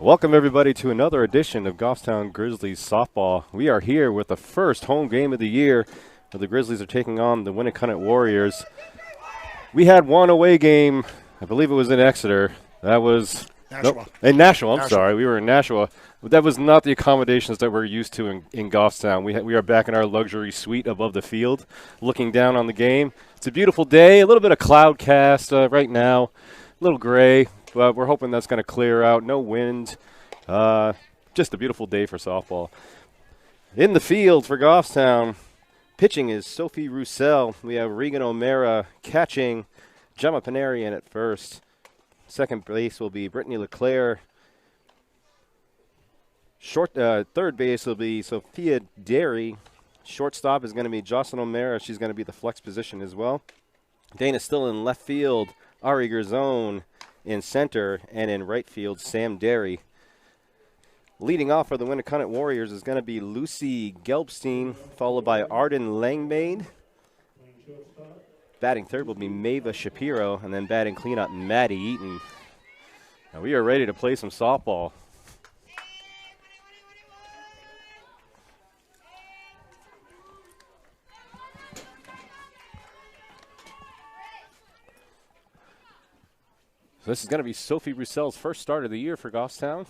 Welcome, everybody, to another edition of Goffstown Grizzlies softball. We are here with the first home game of the year, where the Grizzlies are taking on the Winnacunnet Warriors. We had one away game. I believe it was in Exeter. That was in Nashua. I'm sorry. We were in Nashua. But that was not the accommodations that we're used to in Goffstown. We are back in our luxury suite above the field, looking down on the game. It's a beautiful day. A little bit of cloud cast right now. A little gray. But we're hoping that's going to clear out. No wind. Just a beautiful day for softball. In the field for Goffstown, pitching is Sophie Roussel. We have Regan O'Mara catching. Gemma Panarian at first. Second base will be Brittany LeClaire. Third base will be Sophia Derry. Shortstop is going to be Jocelyn O'Mara. She's going to be the flex position as well. Dana Still in left field. Ari Gerzone in center, and in right field, Sam Derry. Leading off for the Winnacunnet Warriors is going to be Lucy Gelbstein, followed by Arden Langmaid. Batting third will be Mava Shapiro, and then batting cleanup, Maddie Eaton. Now we are ready to play some softball. This is going to be Sophie Roussel's first start of the year for Goffstown.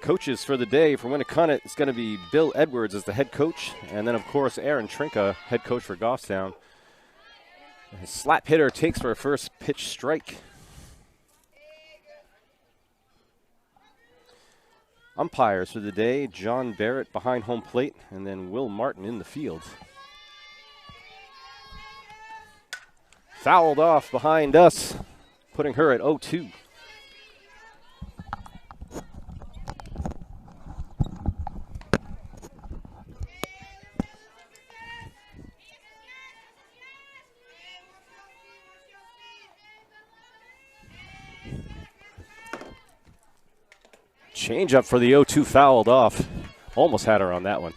Coaches for the day for Winnacunnet is going to be Bill Edwards as the head coach, and then, of course, Aaron Trinka, head coach for Goffstown. His slap hitter takes for a first pitch strike. Umpires for the day, John Barrett behind home plate, and then Will Martin in the field. Fouled off behind us, putting her at 0-2. Change up for the 0-2, fouled off. Almost had her on that one.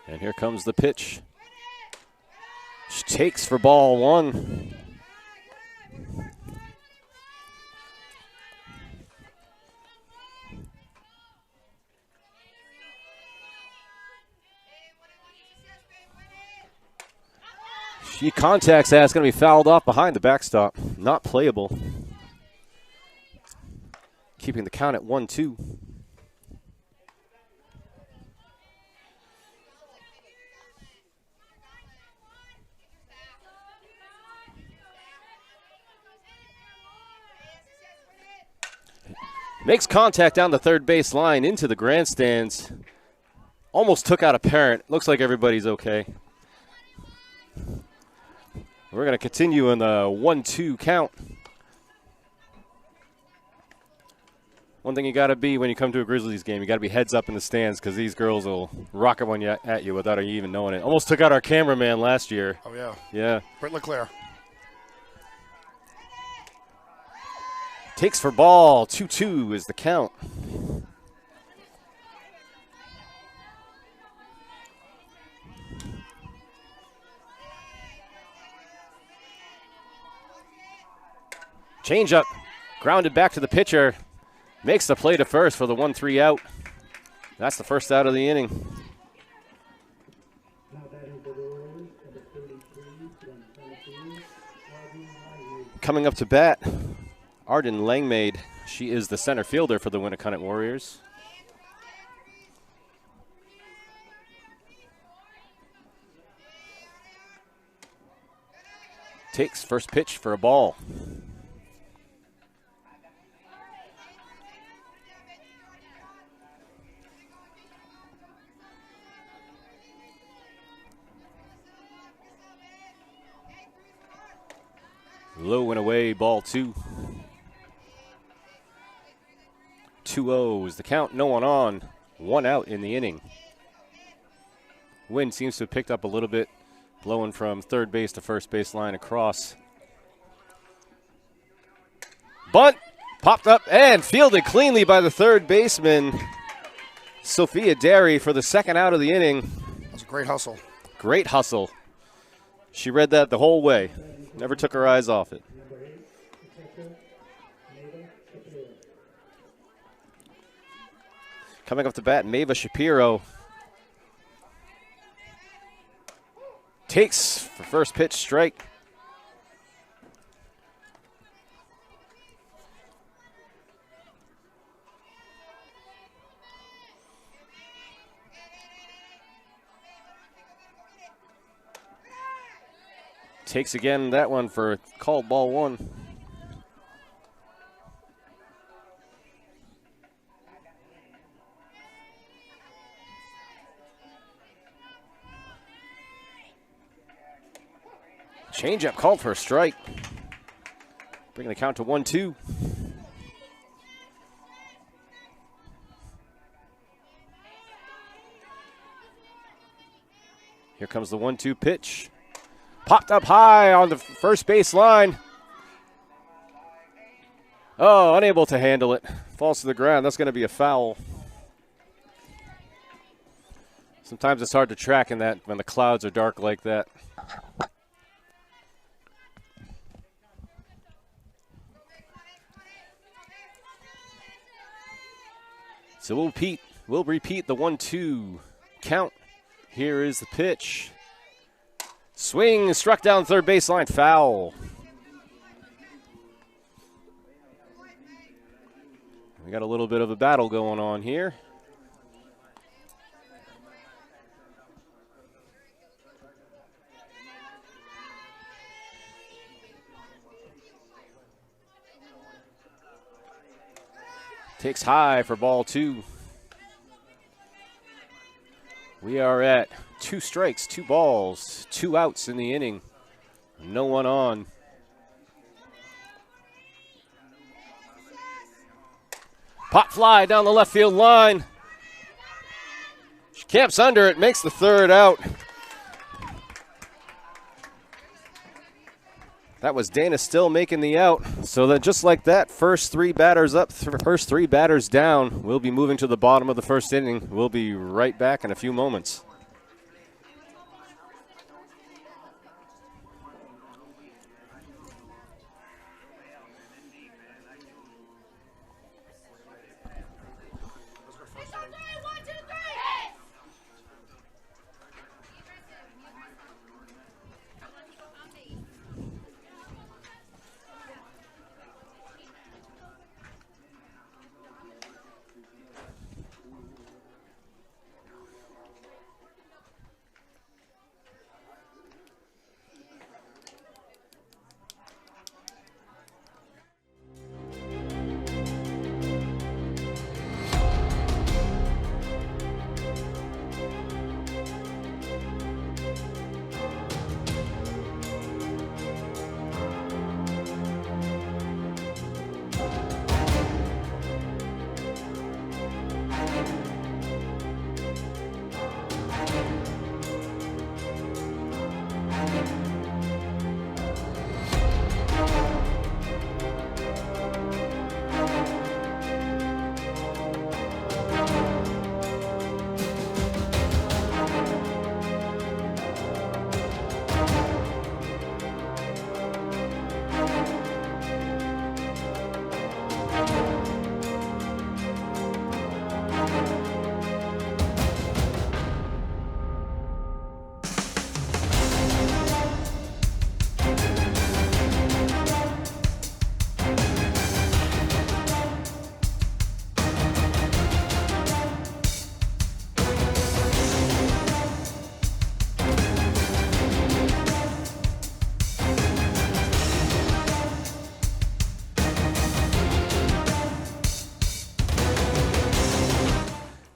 And here comes the pitch. She takes for ball one. She contacts that. It's going to be fouled off behind the backstop. Not playable. Keeping the count at 1-2. Makes contact down the third base line into the grandstands. Almost took out a parent. Looks like everybody's okay. We're going to continue in the 1-2 count. One thing you got to be when you come to a Grizzlies game, you got to be heads up in the stands because these girls will rocket one at you without you even knowing it. Almost took out our cameraman last year. Oh, yeah. Yeah. Britt LeClaire. Takes for ball. 2-2 is the count. Change up. Grounded back to the pitcher. Makes the play to first for the 1-3 out. That's the first out of the inning. Coming up to bat, Arden Langmaid. She is the center fielder for the Winnacunnet Warriors. Takes first pitch for a ball. Low and away, ball two. 2-0 is the count, no one on, one out in the inning. Wind seems to have picked up a little bit, blowing from third base to first base line across. Bunt, Popped up and fielded cleanly by the third baseman, Sophia Derry, for the second out of the inning. That was a great hustle. Great hustle. She read that the whole way. Never took her eyes off it. Coming up to bat, Mava Shapiro takes for first pitch strike. Takes again that one for called ball one. Changeup called for a strike. Bringing the count to 1-2. Here comes the 1-2 pitch. Popped up high on the first base line. Oh, unable to handle it. Falls to the ground. That's going to be a foul. Sometimes it's hard to track in that when the clouds are dark like that. So we'll repeat the 1-2 count. Here is the pitch. Swing, struck down third baseline, foul. We got a little bit of a battle going on here. Takes high for ball two. We are at 2 strikes, 2 balls, 2 outs in the inning. No one on. Pop fly down the left field line. She camps under it, makes the third out. That was Dana Still making the out. So that just like that, first 3 batters up, first 3 batters down. We'll be moving to the bottom of the first inning. We'll be right back in a few moments.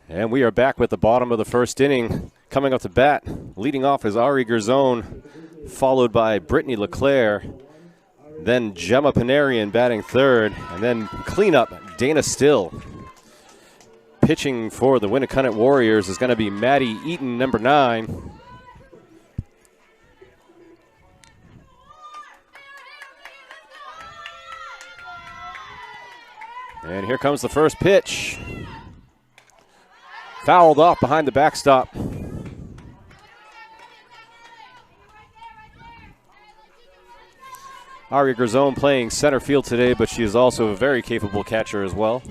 And we are back with the bottom of the first inning. Coming up to bat, leading off is Ari Gerzone, followed by Brittany LeClaire, then Gemma Panarian batting third, and then cleanup, Dana Still. Pitching for the Winnacunnet Warriors is going to be Maddie Eaton, number 9. And here comes the first pitch. Fouled off behind the backstop. Ari Garzone playing center field today, but she is also a very capable catcher as well.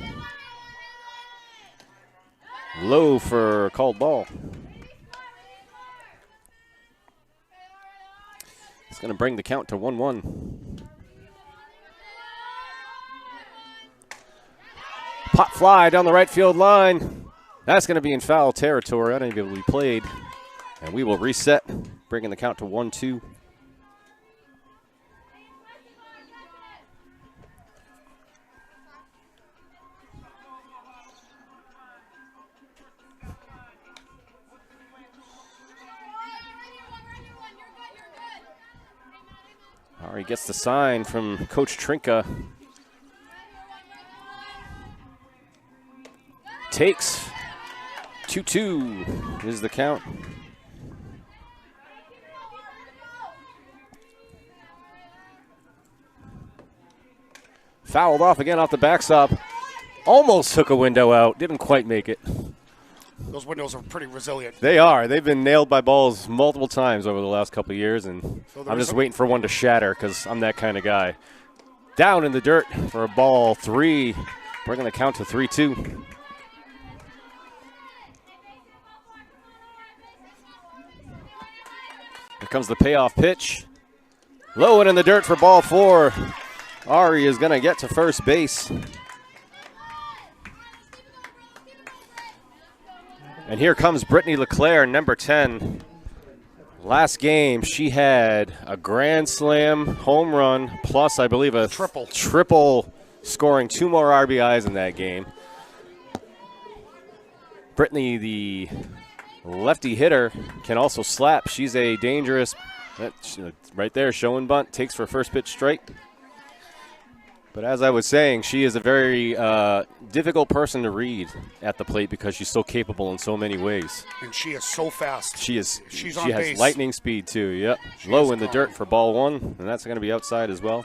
Low for a called ball. It's going to bring the count to 1-1. Pop fly down the right field line. That's going to be in foul territory. Unable to be played. And we will reset, bringing the count to 1-2. Ari gets the sign from Coach Trinka. Takes 2-2 is the count. Fouled off again off the backstop. Almost took a window out. Didn't quite make it. Those windows are pretty resilient. They are. They've been nailed by balls multiple times over the last couple of years, and so I'm just waiting for one to shatter because I'm that kind of guy. Down in the dirt for a ball 3, bringing the count to 3-2. Here comes the payoff pitch. Low and in the dirt for ball 4. Ari is going to get to first base. And here comes Brittany LeClaire, number 10. Last game, she had a grand slam home run, plus I believe a triple, scoring 2 more RBIs in that game. Brittany, the lefty hitter, can also slap. She's a dangerous, right there, showing bunt, takes for first pitch strike. But as I was saying, she is a very difficult person to read at the plate because she's so capable in so many ways. And she is so fast. She's on base. Has lightning speed too. Yep. Low in the dirt for ball 1, and that's going to be outside as well.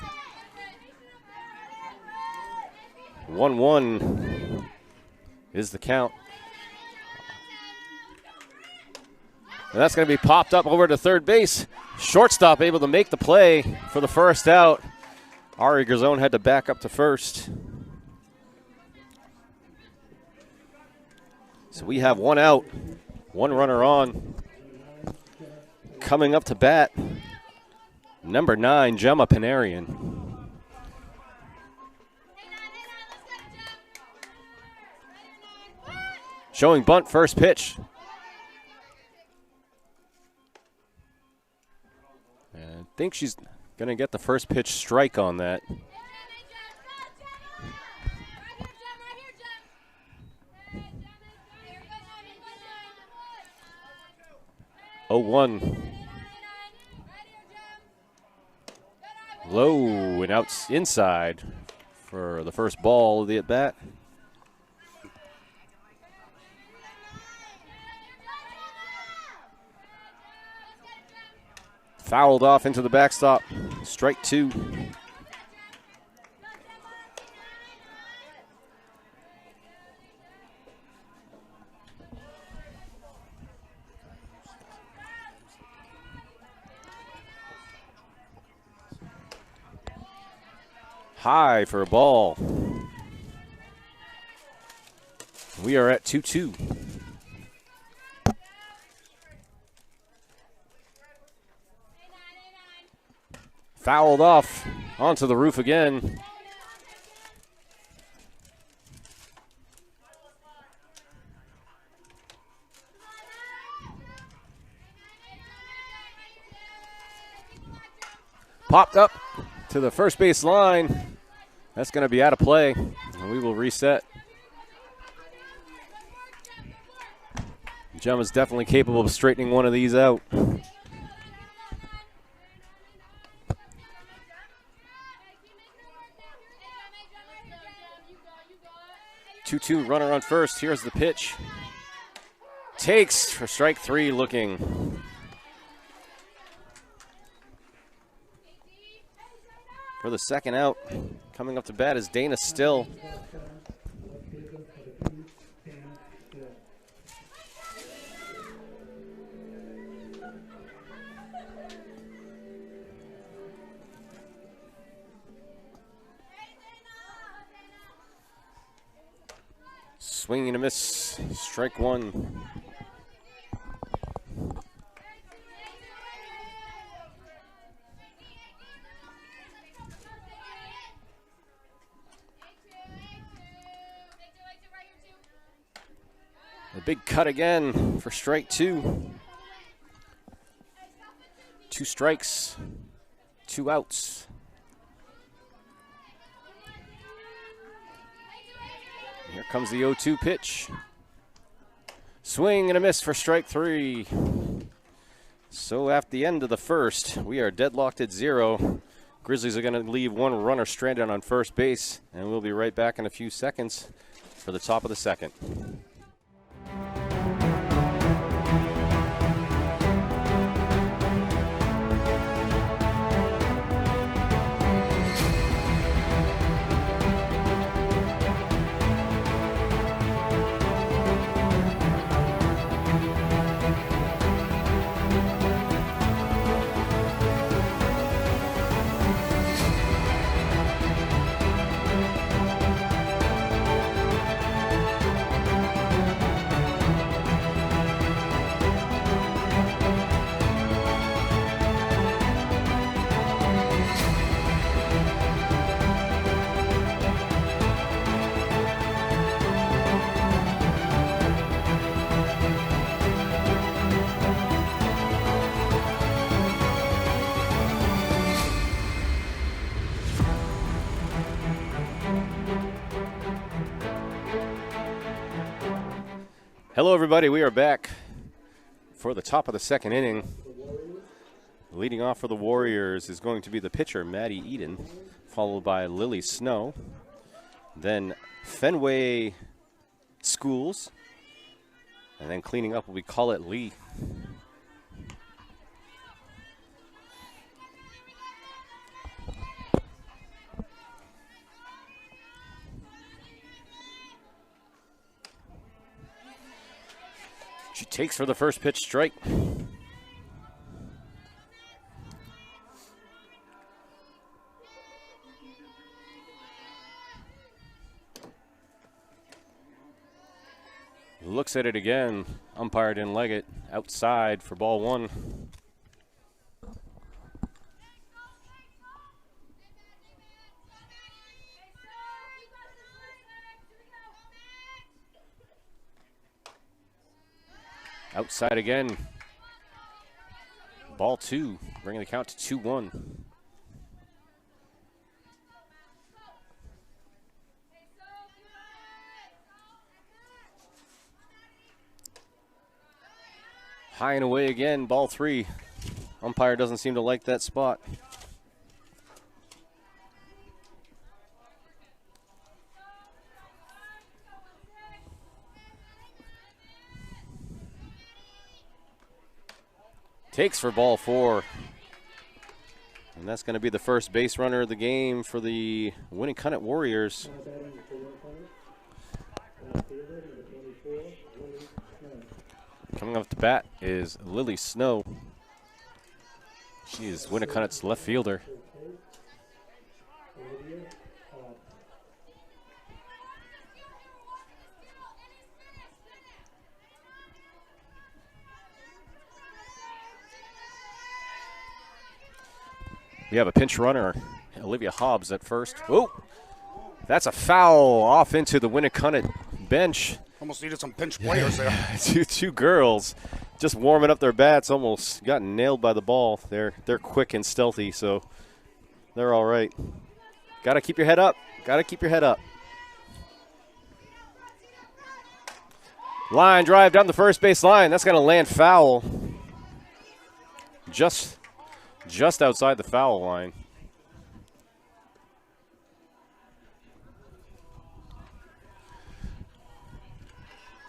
1-1 is the count. And that's going to be popped up over to third base. Shortstop able to make the play for the first out. Ari Garzone had to back up to first. So we have 1 out, 1 runner on. Coming up to bat, number 9, Gemma Panarian. Showing bunt, first pitch. And I think she's going to get the first pitch strike on that. Oh, 1. Low and out inside for the first ball of the at-bat. Fouled off into the backstop. Strike 2. High for a ball. We are at 2-2. Fouled off onto the roof again. Popped up to the first base line. That's going to be out of play, and we will reset. Gemma's definitely capable of straightening one of these out. 2-2, runner on first. Here's the pitch. Takes for strike 3, looking. For the second out, coming up to bat is Dana Still. Swing and a miss. Strike one. A big cut again for strike two. 2 strikes, 2 outs. Here comes the 0-2 pitch. Swing and a miss for strike 3. So at the end of the first, we are deadlocked at 0. Grizzlies are going to leave one runner stranded on first base, and we'll be right back in a few seconds for the top of the second. Hello, everybody. We are back for the top of the second inning. Leading off for the Warriors is going to be the pitcher, Maddie Eden, followed by Lily Snow. Then Fenway Schools. And then cleaning up will be Collette Lee. She takes for the first pitch strike. Looks at it again. Umpire didn't like it. Outside for ball 1. Outside again. Ball 2, bringing the count to 2-1. High and away again, ball 3. Umpire doesn't seem to like that spot. Takes for ball 4. And that's going to be the first base runner of the game for the Winnacunnet Warriors. Coming off the bat is Lily Snow. She is Winnacunnet's left fielder. We have a pinch runner, Olivia Hobbs at first. Oh, that's a foul off into the Winnacunnet bench. Almost needed some pinch players there. two girls just warming up their bats, almost got nailed by the ball. They're quick and stealthy, so they're all right. Got to keep your head up. Got to keep your head up. Line drive down the first base line. That's going to land foul. Just outside the foul line.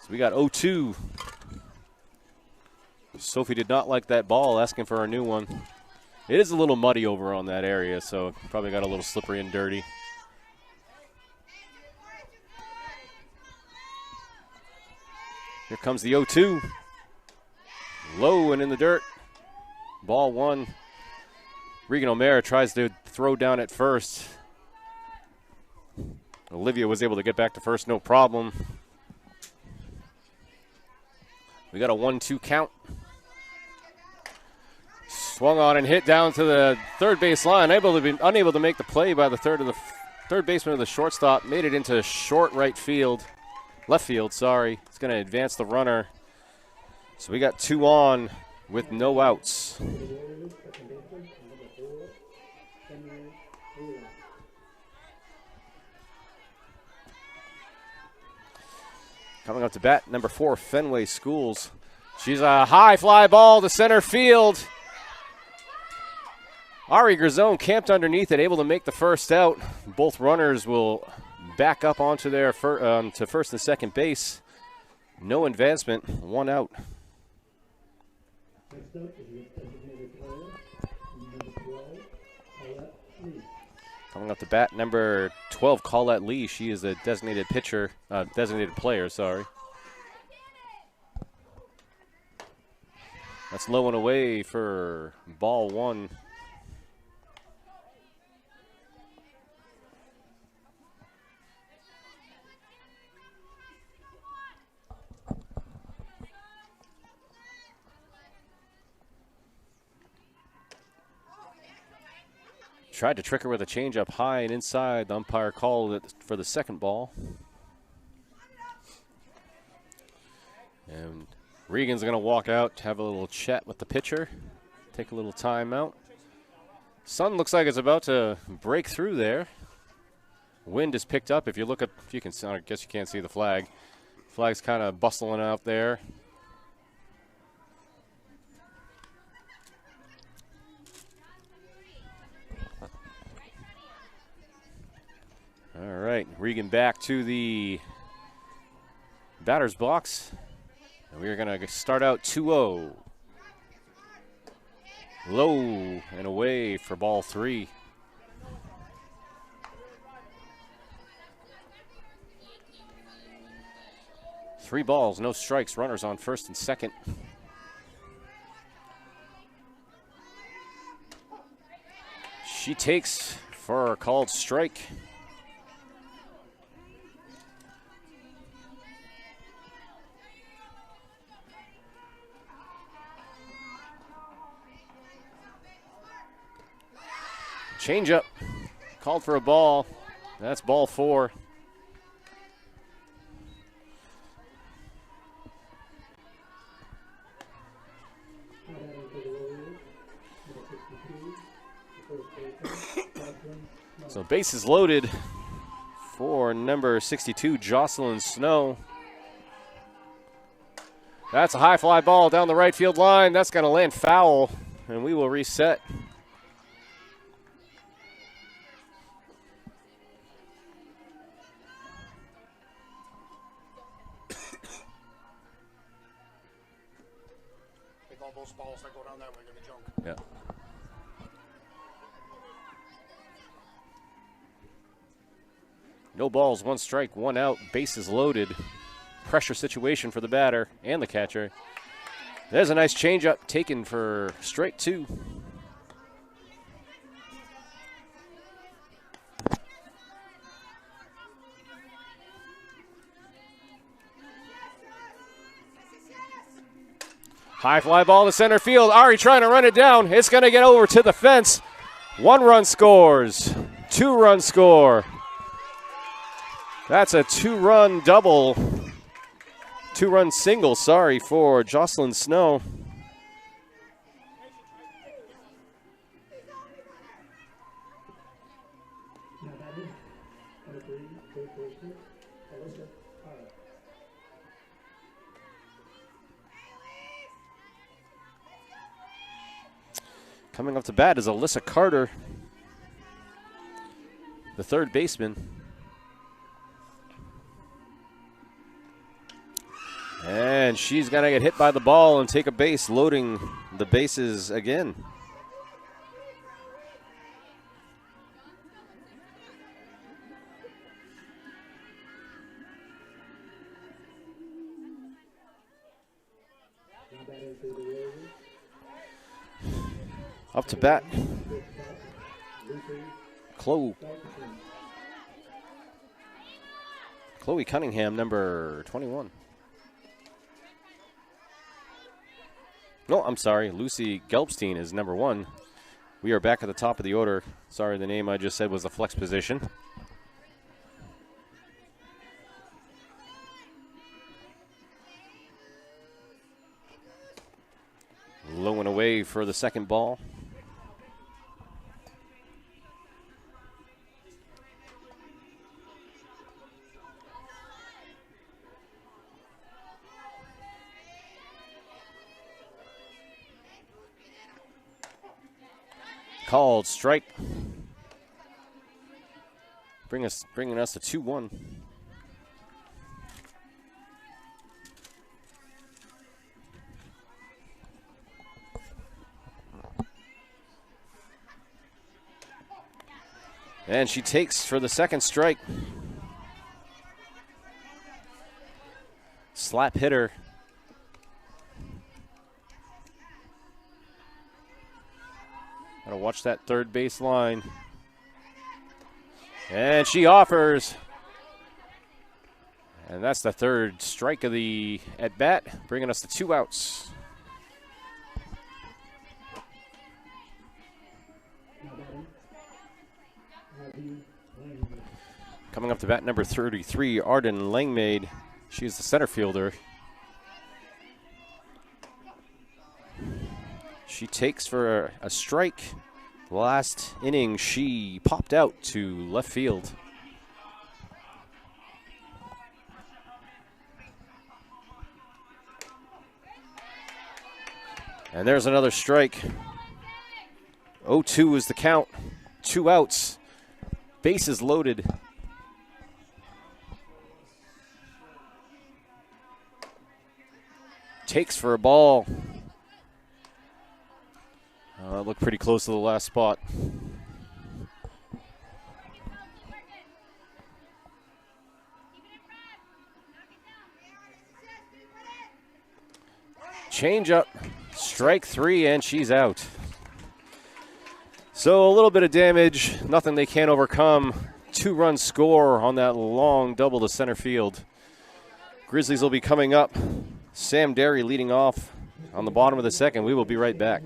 So we got 0-2. Sophie did not like that ball, asking for a new one. It is a little muddy over on that area, so probably got a little slippery and dirty. Here comes the 0-2. Low and in the dirt. Ball 1. Regan O'Mara tries to throw down at first. Olivia was able to get back to first, no problem. We got a 1-2 count. Swung on and hit down to the third base line. Unable to make the play by the third baseman of the shortstop. Made it into short left field. It's going to advance the runner. So we got 2 on with no outs. Coming up to bat, number 4, Fenway Schools. She's a high fly ball to center field. Ari Grisone camped underneath it, able to make the first out. Both runners will back up onto their to first and second base. No advancement, 1 out. Coming up to bat, number 12, Colette Lee. She is a designated player. That's low and away for ball 1. Tried to trick her with a changeup high and inside. The umpire called it for the second ball. And Regan's going to walk out, have a little chat with the pitcher, take a little timeout. Sun looks like it's about to break through there. Wind is picked up. If you look up, if you can, I guess you can't see the flag. Flag's kind of bustling out there. All right, Regan back to the batter's box. And we are going to start out 2-0. Low and away for ball 3. Three balls, no strikes, runners on first and second. She takes for a called strike. Changeup, called for a ball. That's ball 4. So bases loaded for number 62, Jocelyn Snow. That's a high fly ball down the right field line. That's going to land foul, and we will reset. Those balls that go down that way are going to junk. Yeah. No balls, 1 strike, 1 out, bases loaded. Pressure situation for the batter and the catcher. There's a nice changeup taken for strike 2. High fly ball to center field. Ari trying to run it down. It's going to get over to the fence. 1 run scores. 2 run score. That's a 2-run double. 2-run single, for Jocelyn Snow. Coming up to bat is Alyssa Carter, the third baseman. And she's going to get hit by the ball and take a base, loading the bases again. Up to bat, Chloe Cunningham, number 21. No, I'm sorry. Lucy Gelbstein is number 1. We are back at the top of the order. Sorry, the name I just said was the flex position. Low and away for the second ball. Called strike. Bringing us to 2-1. And she takes for the second strike. Slap hitter. Gotta watch that third base line. And she offers. And that's the third strike of the at-bat, bringing us to 2 outs. Coming up to bat number 33, Arden Langmaid. She's the center fielder. She takes for a strike. Last inning, she popped out to left field. And there's another strike. 0-2 is the count. 2 outs. Bases loaded. Takes for a ball. Looked pretty close to the last spot. Change up. Strike 3, and she's out. So a little bit of damage. Nothing they can't overcome. 2-run score on that long double to center field. Grizzlies will be coming up. Sam Derry leading off on the bottom of the second. We will be right back.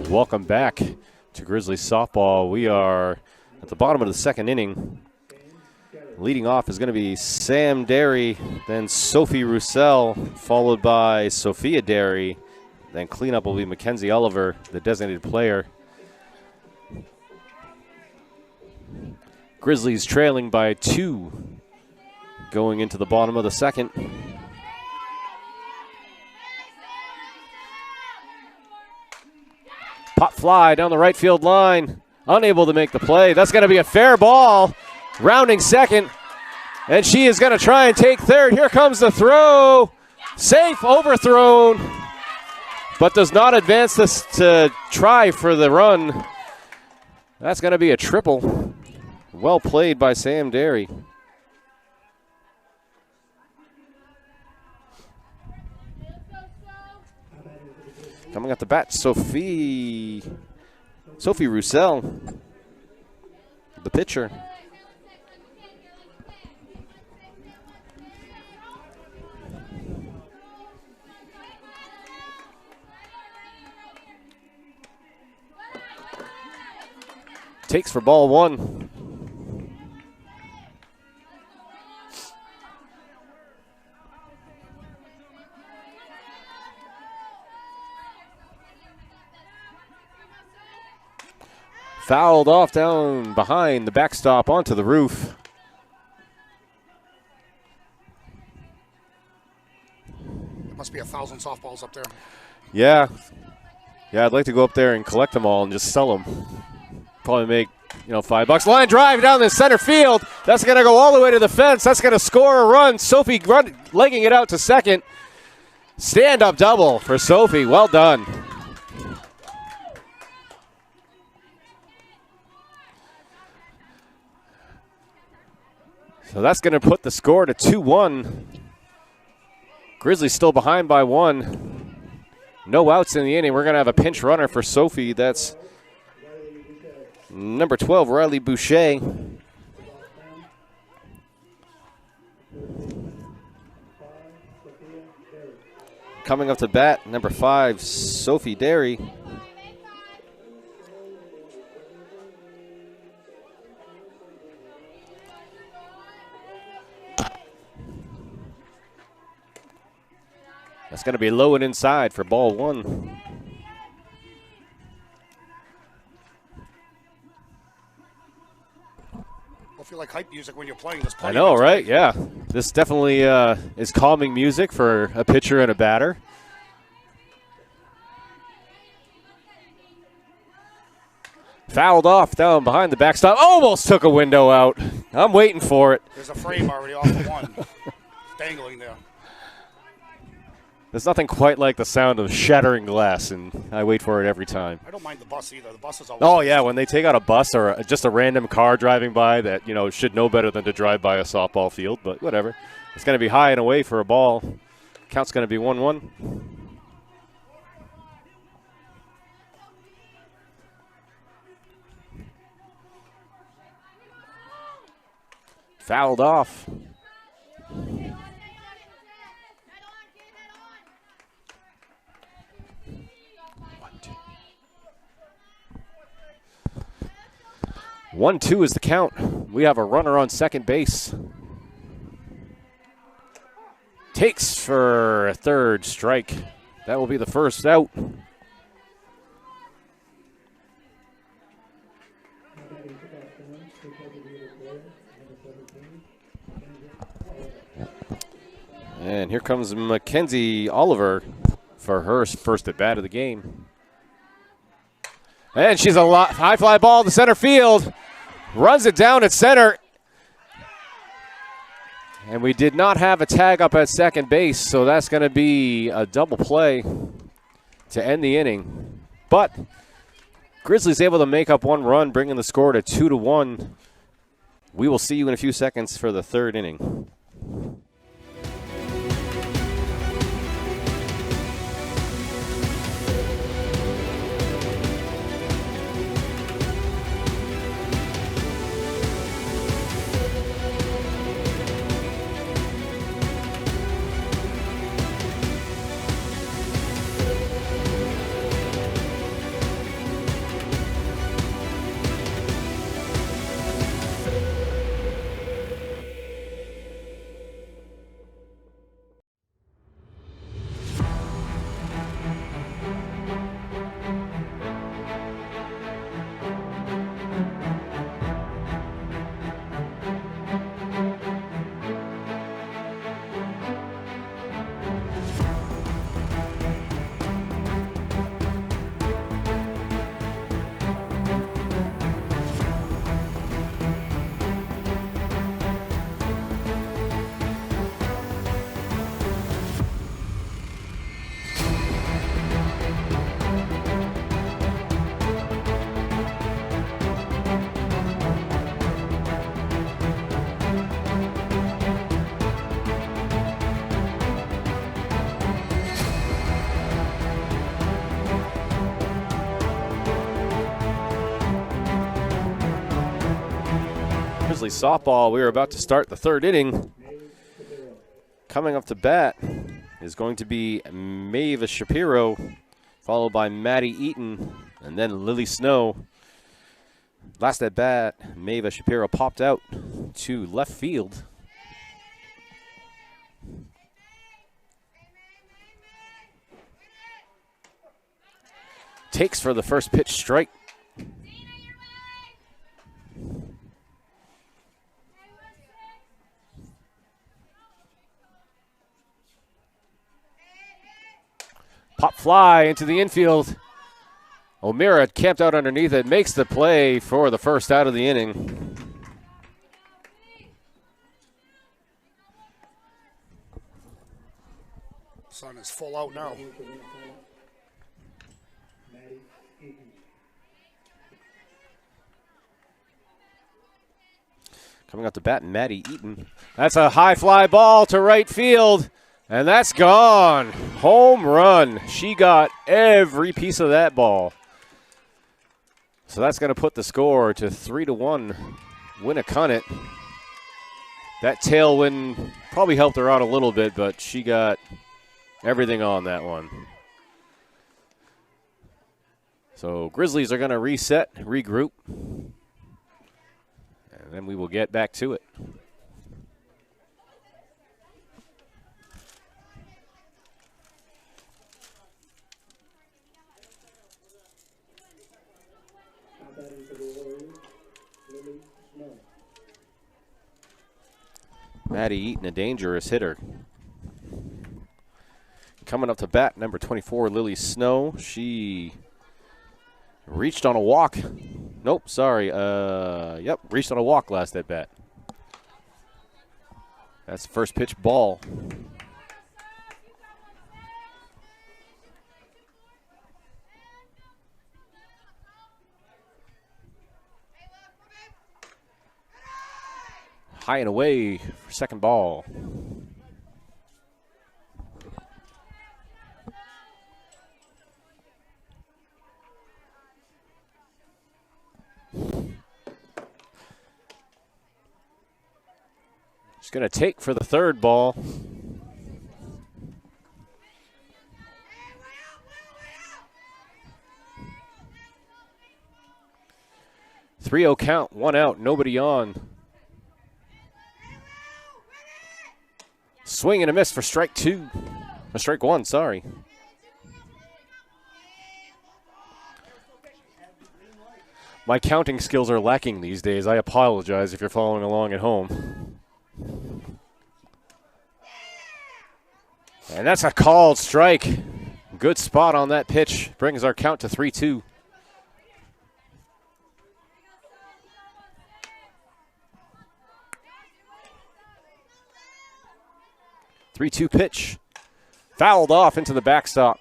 Welcome back to Grizzlies softball. We are at the bottom of the second inning. Leading off is going to be Sam Derry, then Sophie Roussel, followed by Sophia Derry. Then cleanup will be Mackenzie Oliver, the designated player. Grizzlies trailing by 2 going into the bottom of the second. Pop fly down the right field line. Unable to make the play. That's going to be a fair ball. Rounding second. And she is going to try and take third. Here comes the throw. Safe, overthrown, but does not advance this to try for the run. That's going to be a triple. Well played by Sam Derry. Coming up the bat, Sophie Roussel, the pitcher. Takes for ball one. Fouled off down behind the backstop onto the roof. There must be 1,000 softballs up there. Yeah. Yeah, I'd like to go up there and collect them all and just sell them. Probably make, $5. Line drive down the center field. That's going to go all the way to the fence. That's going to score a run. Sophie legging it out to second. Stand-up double for Sophie. Well done. So that's going to put the score to 2-1. Grizzlies still behind by 1. No outs in the inning. We're going to have a pinch runner for Sophie. That's number 12, Riley Boucher. Coming up to bat, number 5, Sophie Derry. That's going to be low and inside for ball one. I feel like hype music when you're playing this. I know, right? Yeah. This definitely is calming music for a pitcher and a batter. Fouled off down behind the backstop. Almost took a window out. I'm waiting for it. There's a frame already off the one. It's dangling there. There's nothing quite like the sound of shattering glass, and I wait for it every time. I don't mind the bus either. The bus is always. Oh, yeah, when they take out a bus or just a random car driving by that, should know better than to drive by a softball field, but whatever. It's going to be high and away for a ball. Count's going to be 1-1. Fouled off. One, 2 is the count. We have a runner on second base. Takes for a third strike. That will be the first out. And here comes Mackenzie Oliver for her first at bat of the game. And she's a high fly ball to center field. Runs it down at center. And we did not have a tag up at second base, so that's going to be a double play to end the inning. But Grizzlies able to make up one run, bringing the score to 2-1. We will see you in a few seconds for the third inning. Grizzly softball. We are about to start the third inning. Coming up to bat is going to be Maeva Shapiro, followed by Maddie Eaton, and then Lily Snow. Last at bat, Maeva Shapiro popped out to left field. Takes for the first pitch strike. Pop fly into the infield. O'Meara camped out underneath it, makes the play for the first out of the inning. Sun is full out now. Coming up to bat, Maddie Eaton. That's a high fly ball to right field, and that's gone. Home run. She got every piece of that ball. So that's going to put the score to 3-1. Winnacunnet. That tailwind probably helped her out a little bit, but she got everything on that one. So Grizzlies are going to reset, regroup, and then we will get back to it. Maddie Eaton, a dangerous hitter. Coming up to bat, number 24, Lily Snow. She reached on a walk. Nope, sorry. Yep, reached on a walk last at bat. That's the first pitch ball. High and away for second ball. She's going to take for the third ball. Three-0 count, one out, nobody on. Swing and a miss for strike two. Or strike one, sorry. My counting skills are lacking these days. I apologize if you're following along at home. And that's a called strike. Good spot on that pitch. Brings our count to 3-2. Three-two pitch. Fouled off into the backstop.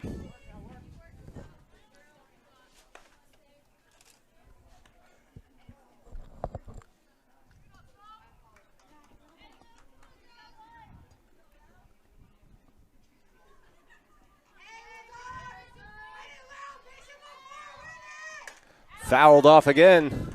Fouled off again.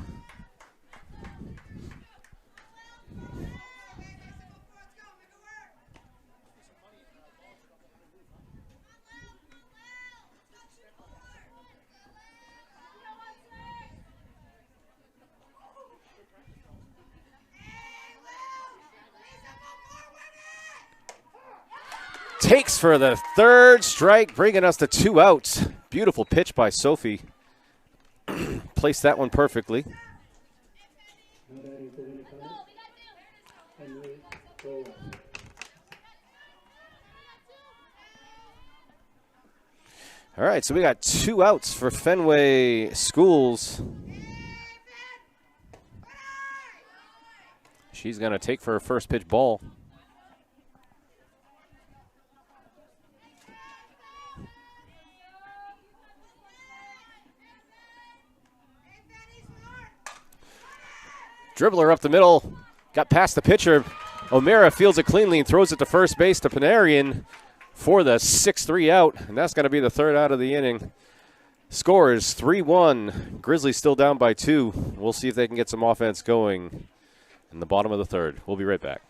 Takes for the third strike, bringing us to 2 outs. Beautiful pitch by Sophie. Placed that one perfectly. All right, so we got 2 outs for Fenway Schools. She's going to take for her first pitch ball. Dribbler up the middle, got past the pitcher. O'Meara fields it cleanly and throws it to first base to Panarian for the 6-3 out, and that's going to be the third out of the inning. Score is 3-1. Grizzlies still down by 2. We'll see if they can get some offense going in the bottom of the third. We'll be right back.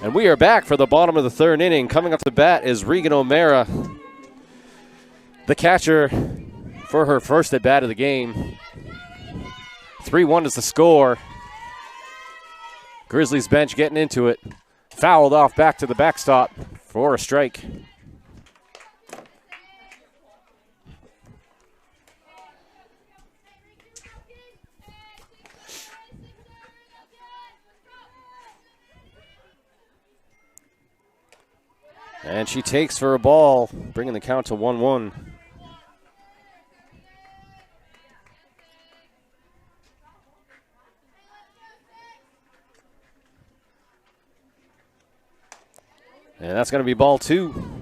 And we are back for the bottom of the third inning. Coming up to bat is Regan O'Mara, the catcher for her first at bat of the game. 3-1 is the score. Grizzlies bench getting into it. Fouled off back to the backstop for a strike. And she takes for a ball, bringing the count to 1-1. And that's going to be ball 2.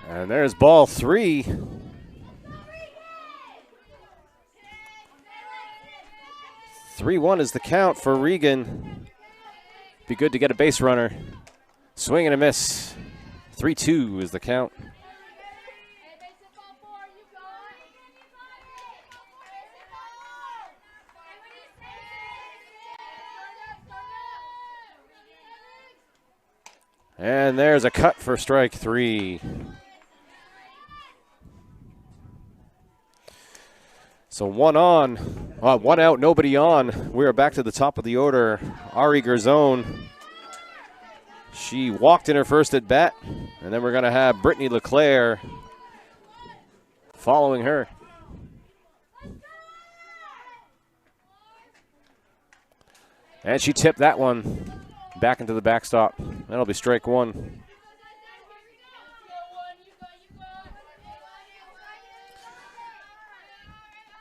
And there's ball 3. "3-1 is the count for Regan. Be good to get a base runner. Swing and a miss. 3-2 is the count. And there's a cut for strike 3. So one out, nobody on. We are back to the top of the order. Ari Garzone. She walked in her first at bat, and then we're going to have Brittany LeClaire following her. And she tipped that one back into the backstop. That'll be strike 1.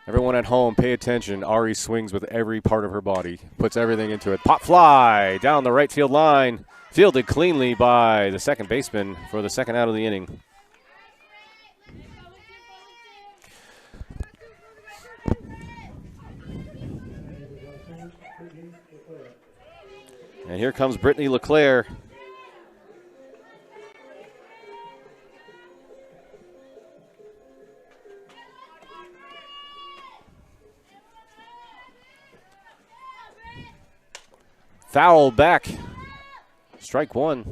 Everyone at home, pay attention. Ari swings with every part of her body, puts everything into it. Pop fly down the right field line. Fielded cleanly by the second baseman for the second out of the inning. And here comes Brittany LeClaire. Foul back. Strike 1.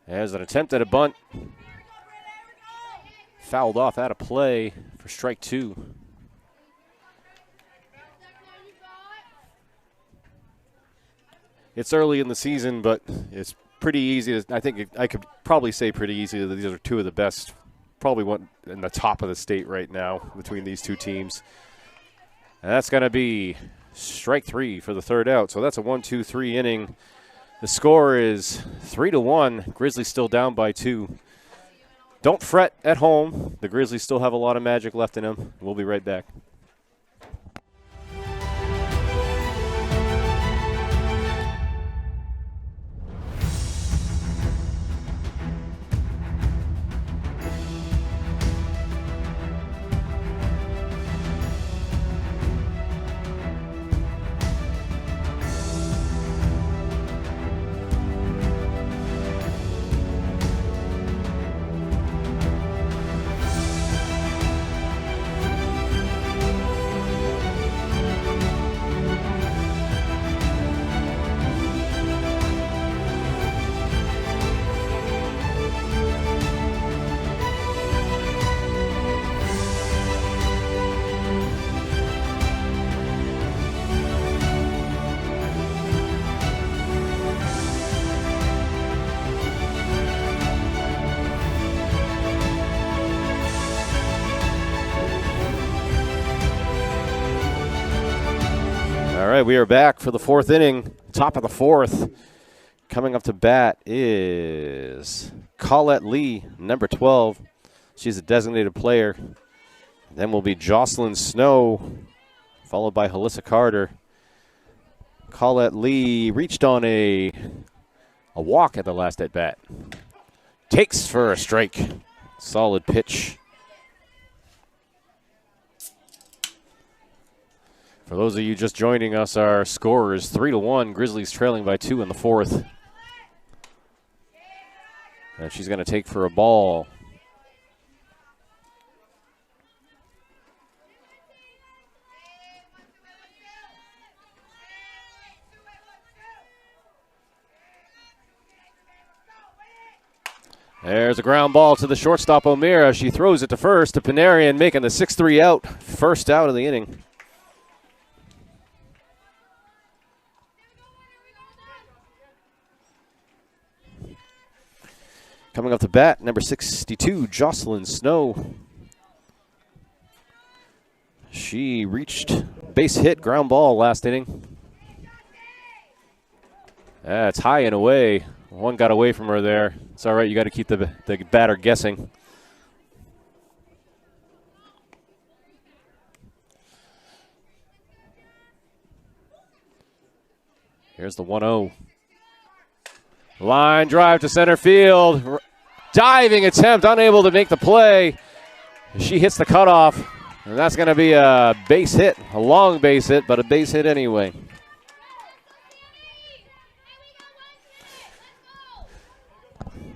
There's an attempt at a bunt. Fouled off out of play for strike 2. It's early in the season, but it's pretty easy. I think I could probably say pretty easy that these are two of the best, probably one in the top of the state right now between these two teams. And that's going to be strike 3 for the third out. So that's a 1-2-3 inning. The score is 3-1. Grizzlies still down by 2. Don't fret at home. The Grizzlies still have a lot of magic left in them. We'll be right back. right, we are back for the fourth inning, top of the fourth. Coming up to bat is Colette Lee, number 12. She's a designated player. Then will be Jocelyn Snow, followed by Halissa Carter. Colette Lee reached on a walk at the last at bat. Takes for a strike. Solid pitch. For those of you just joining us, our score is 3-1. Grizzlies trailing by 2 in the fourth. And she's going to take for a ball. There's a ground ball to the shortstop, O'Meara. She throws it to first to Panarian, making the 6-3 out. First out of the inning. Coming up to bat, number 62, Jocelyn Snow. She reached base hit, ground ball last inning. That's high and away. One got away from her there. It's all right, you got to keep the batter guessing. Here's the 1-0. Line drive to center field. Diving attempt, unable to make the play. She hits the cutoff, and that's going to be a base hit, a long base hit, but a base hit anyway.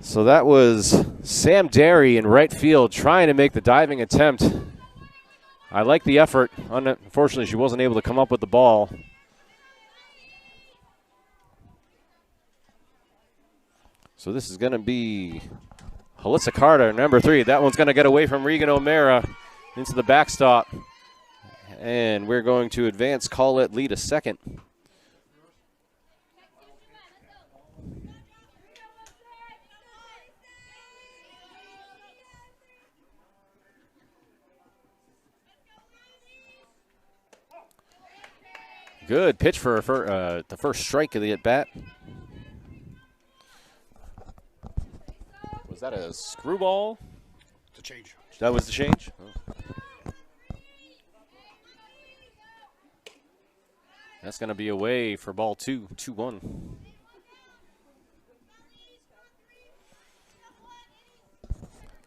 So that was Sam Derry in right field trying to make the diving attempt. I like the effort. Unfortunately, she wasn't able to come up with the ball. So this is going to be Halissa Carter, number 3. That one's going to get away from Regan O'Meara into the backstop. And we're going to advance Colette Lee to second. Good pitch for the first strike of the at-bat. Was that a screwball? The change. That was the change? Oh. That's going to be away for ball 2, 2-1.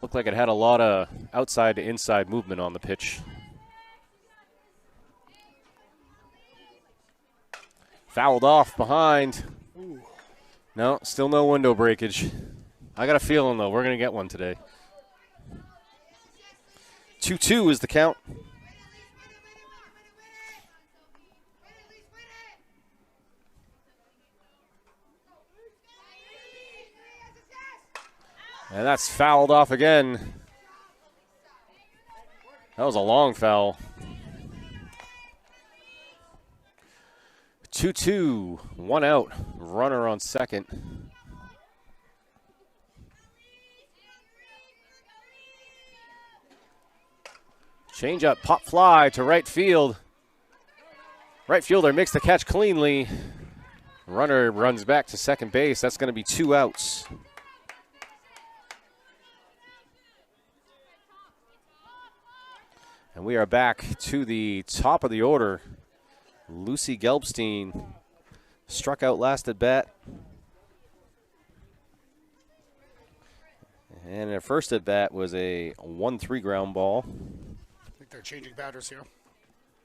Looked like it had a lot of outside to inside movement on the pitch. Fouled off behind. Ooh. No, still no window breakage. I got a feeling, though, we're going to get one today. 2-2 is the count. And that's fouled off again. That was a long foul. 2-2, 1 out, runner on second. Change up, pop fly to right field. Right fielder makes the catch cleanly. Runner runs back to second base. That's going to be 2 outs. And we are back to the top of the order. Lucy Gelbstein struck out last at bat. And her first at bat was a 1-3 ground ball. I think they're changing batters here.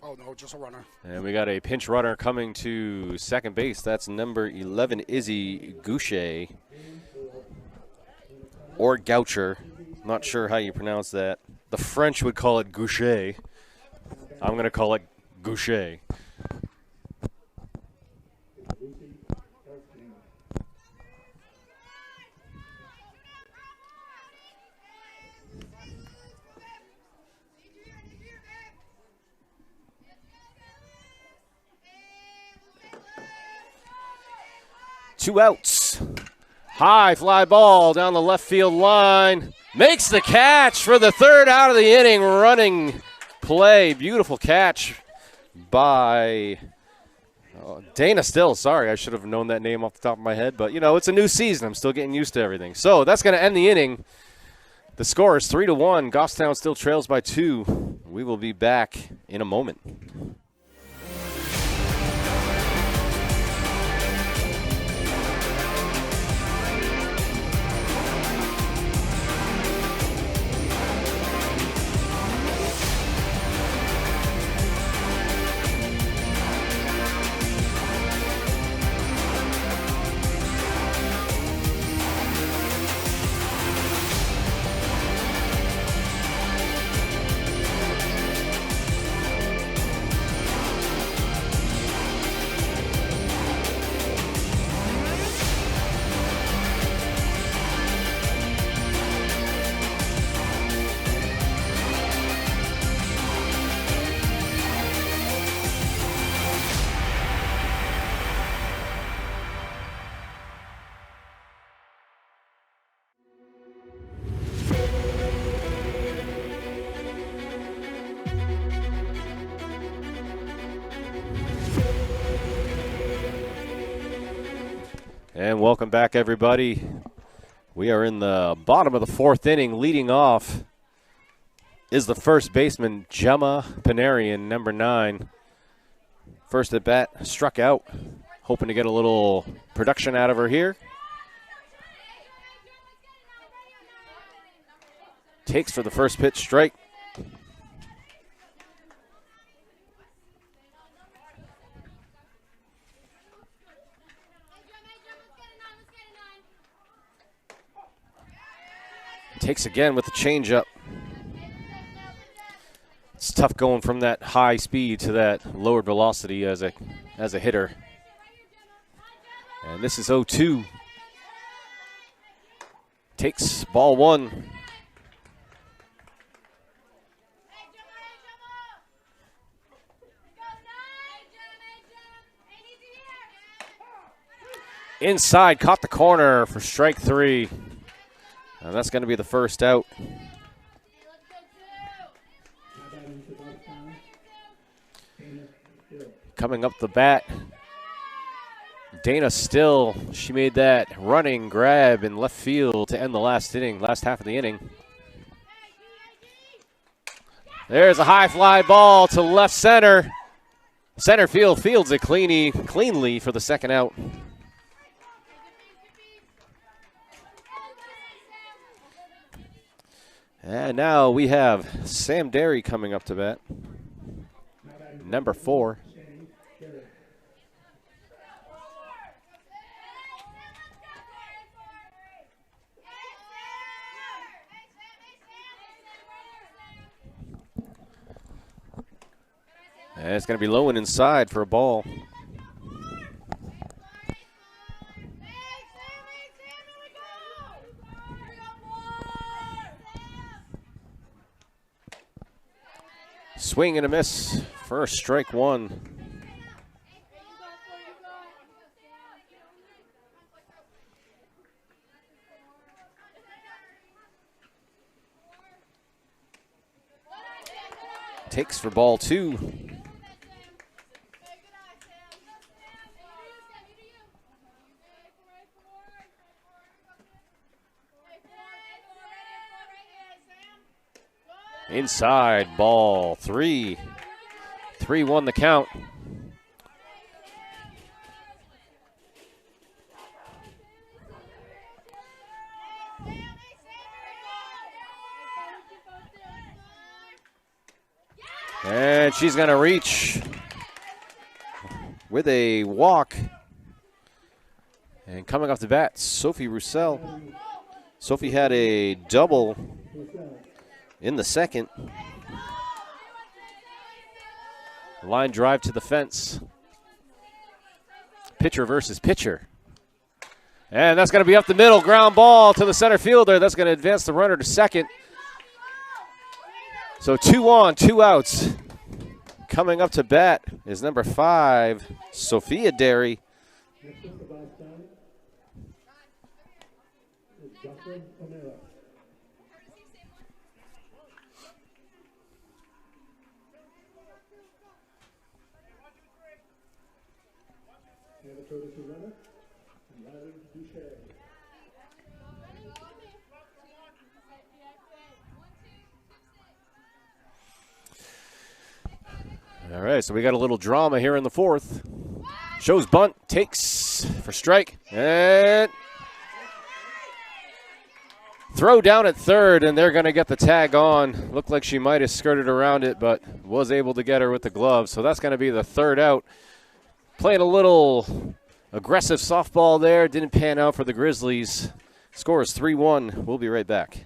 Oh, no, just a runner. And we got a pinch runner coming to second base. That's number 11, Izzy Goucher. Or Goucher. Not sure how you pronounce that. The French would call it Goucher. I'm going to call it Goucher. Two outs. High fly ball down the left field line. Makes the catch for the third out of the inning. Running play. Beautiful catch by Dana Still, sorry, I should have known that name off the top of my head. But, you know, it's a new season. I'm still getting used to everything. So that's going to end the inning. The score is 3-1. Goffstown still trails by 2. We will be back in a moment. And welcome back, everybody. We are in the bottom of the 4th inning. Leading off is the first baseman, Gemma Panarian, number 9. First at bat, struck out. Hoping to get a little production out of her here. Takes for the first pitch, strike. Takes again with the changeup. It's tough going from that high speed to that lowered velocity as a hitter. And this is 0-2. Takes ball 1. Inside, caught the corner for strike 3. And that's going to be the first out. Coming up the bat, Dana Still. She made that running grab in left field to end the last half of the inning. There's a high fly ball to left center. Center field fields it cleanly for the second out. And now we have Sam Derry coming up to bat, number 4. And it's going to be low and inside for a ball. Swing and a miss for strike 1. Takes for ball 2. Inside, ball 3. 3-1 the count. And she's going to reach with a walk. And coming off the bat, Sophie Roussel. Sophie had a double in the second. Line drive to the fence. Pitcher versus pitcher. And that's going to be up the middle. Ground ball to the center fielder. That's going to advance the runner to second. So 2 on, 2 outs. Coming up to bat is number 5, Sophia Derry. All right, so we got a little drama here in the fourth. Shows bunt, takes for strike, and throw down at third, and they're going to get the tag on. Looked like she might have skirted around it, but was able to get her with the glove. So that's going to be the third out. Playing a little aggressive softball there. Didn't pan out for the Grizzlies. Score is 3-1. We'll be right back.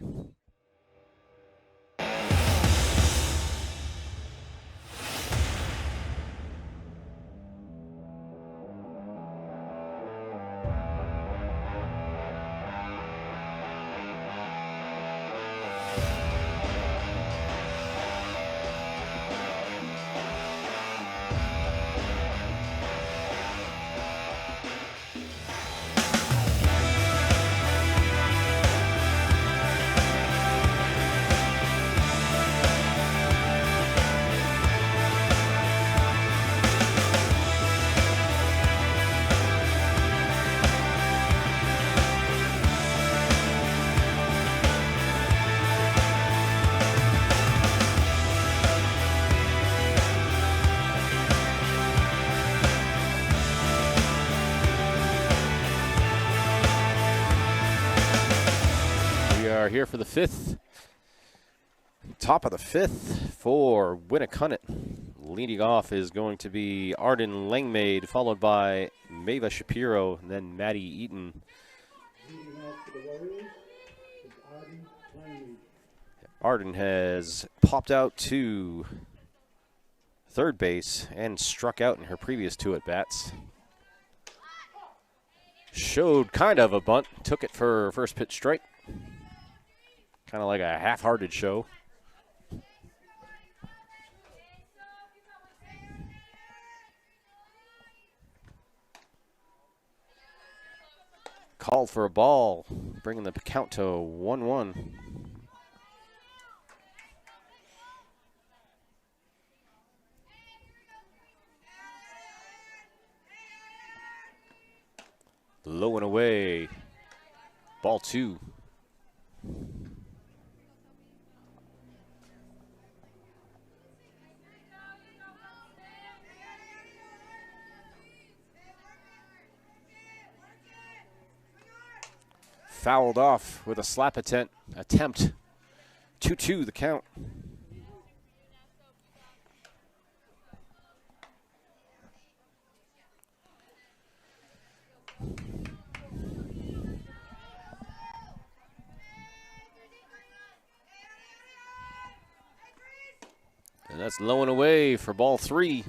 Here for the fifth. Top of the fifth for Winnacunnet. Leading off is going to be Arden Langmaid, followed by Mava Shapiro, and then Maddie Eaton. Leading off for the Warriors is Arden Langmaid. Arden has popped out to third base and struck out in her previous two at-bats. Showed kind of a bunt, took it for first pitch strike. Kind of like a half-hearted show. Called for a ball, bringing the count to 1-1. Low and away. Ball 2. Fouled off with a slap attempt. 2-2 the count. And that's low and away for ball 3.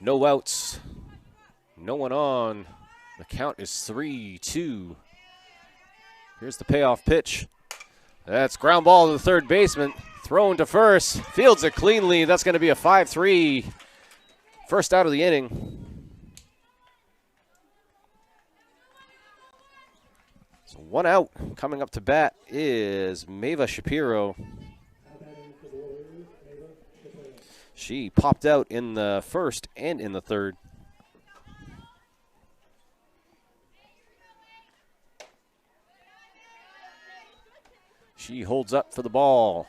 No outs. No one on. The count is 3-2. Here's the payoff pitch. That's ground ball to the third baseman. Thrown to first. Fields it cleanly. That's going to be a 5-3. First out of the inning. So one out. Coming up to bat is Mava Shapiro. She popped out in the first and in the third. She holds up for the ball.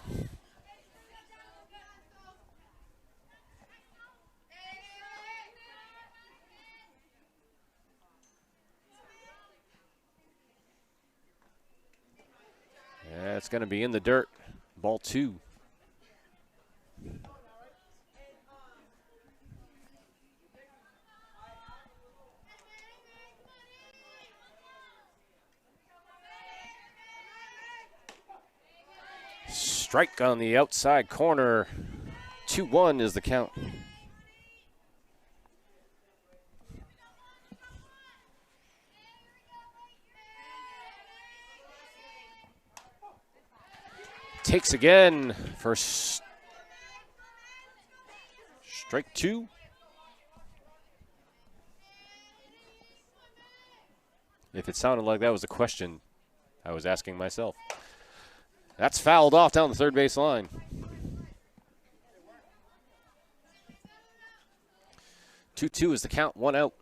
Yeah, it's going to be in the dirt. Ball 2. Strike on the outside corner. 2-1 is the count. Takes again for strike 2. If it sounded like that was a question, I was asking myself. That's fouled off down the third base line. 2-2 is the count, 1 out.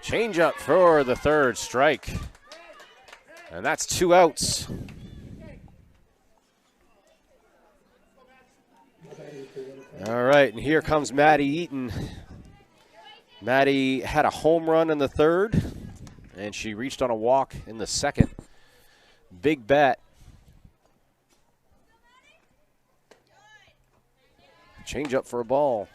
Change up for the third strike. And that's 2 outs. All right, and here comes Maddie Eaton. Maddie had a home run in the third, and she reached on a walk in the second. Big bat. Change up for a ball.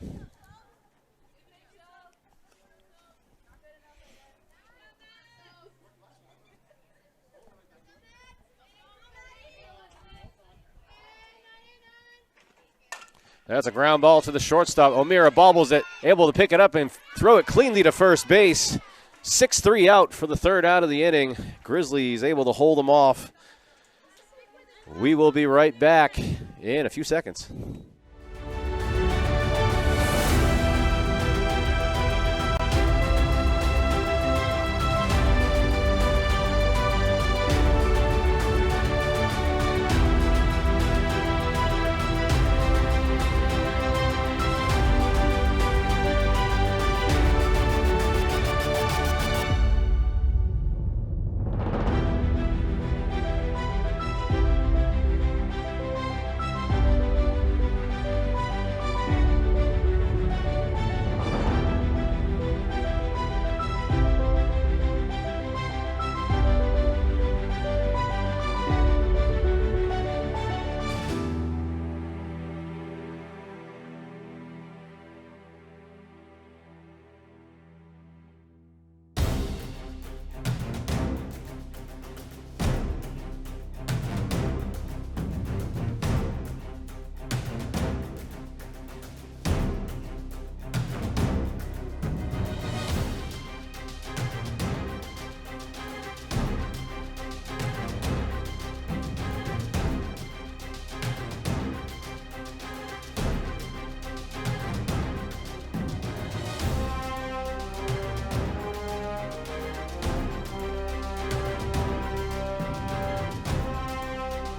That's a ground ball to the shortstop. O'Meara bobbles it, able to pick it up and throw it cleanly to first base. 6-3 out for the third out of the inning. Grizzlies able to hold them off. We will be right back in a few seconds.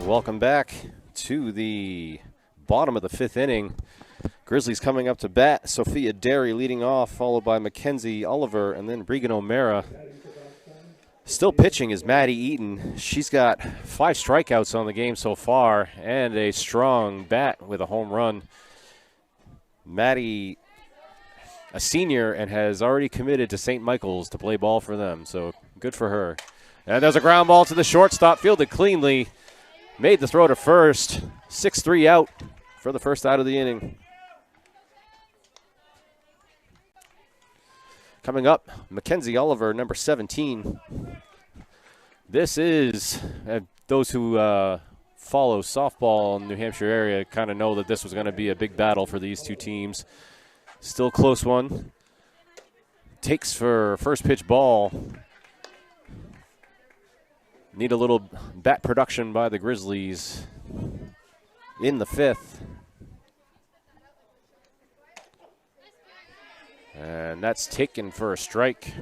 Welcome back to the bottom of the fifth inning. Grizzlies coming up to bat. Sophia Derry leading off, followed by Mackenzie Oliver, and then Regan O'Meara. Still pitching is Maddie Eaton. She's got 5 strikeouts on the game so far and a strong bat with a home run. Maddie, a senior, and has already committed to St. Michael's to play ball for them, so good for her. And there's a ground ball to the shortstop, fielded cleanly. Made the throw to first. 6-3 out for the first out of the inning. Coming up, Mackenzie Oliver, number 17. This is, those who follow softball in the New Hampshire area kind of know that this was going to be a big battle for these two teams. Still a close one. Takes for first pitch ball. Need a little bat production by the Grizzlies in the fifth. And that's taken for a strike.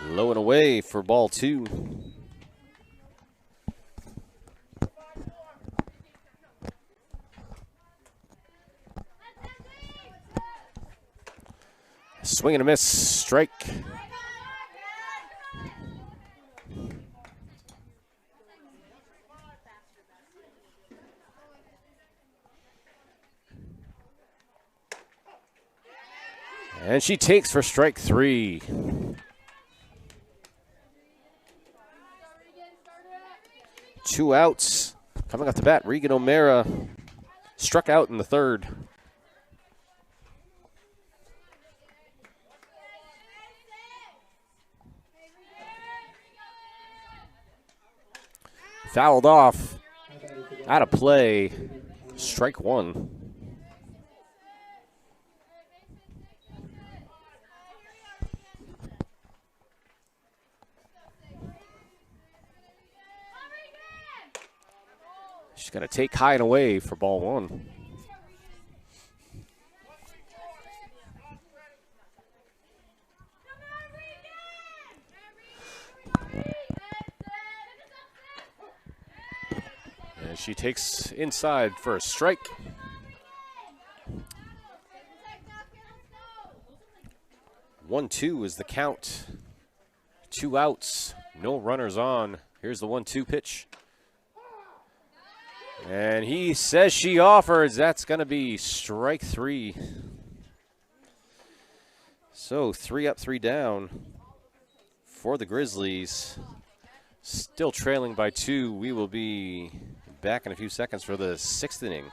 Low and away for ball 2. Swing and a miss, strike. And she takes for strike 3. Two outs. Coming off the bat, Regan O'Meara struck out in the third. Fouled off, out of play, strike 1. She's going to take high and away for ball one. And she takes inside for a strike. 1-2 is the count. 2 outs, no runners on. Here's the 1-2 pitch. And he says she offers. That's going to be strike 3. So 3 up, 3 down for the Grizzlies. Still trailing by 2. We will be back in a few seconds for the 6th inning.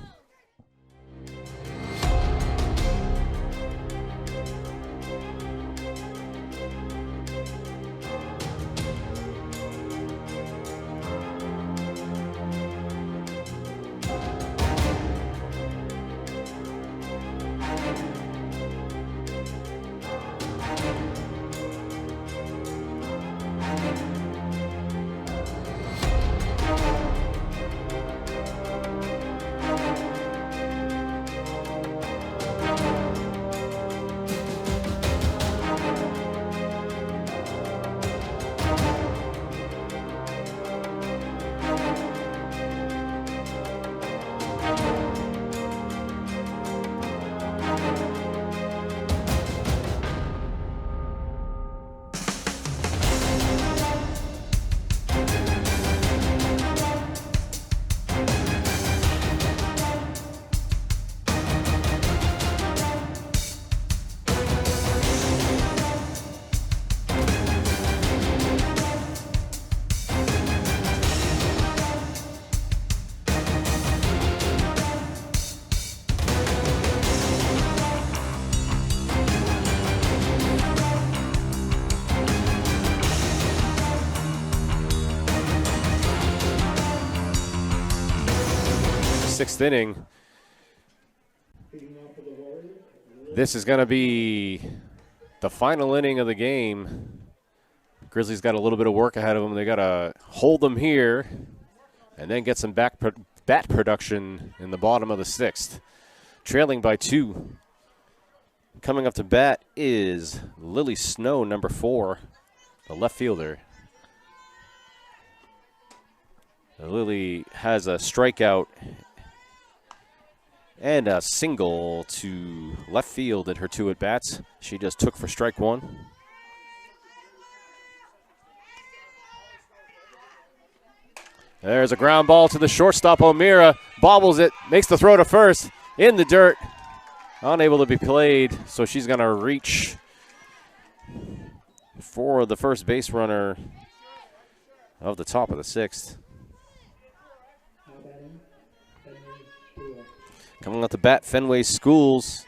Sixth inning. This is going to be the final inning of the game. Grizzlies got a little bit of work ahead of them. They got to hold them here and then get some bat production in the bottom of the 6th. Trailing by 2. Coming up to bat is Lily Snow, number 4, the left fielder. Lily has a strikeout and a single to left field in her 2 at-bats. She just took for strike 1. There's a ground ball to the shortstop, O'Meara. Bobbles it, makes the throw to first, in the dirt. Unable to be played, so she's going to reach for the first base runner of the top of the 6th. Coming out the bat, Fenway Schools.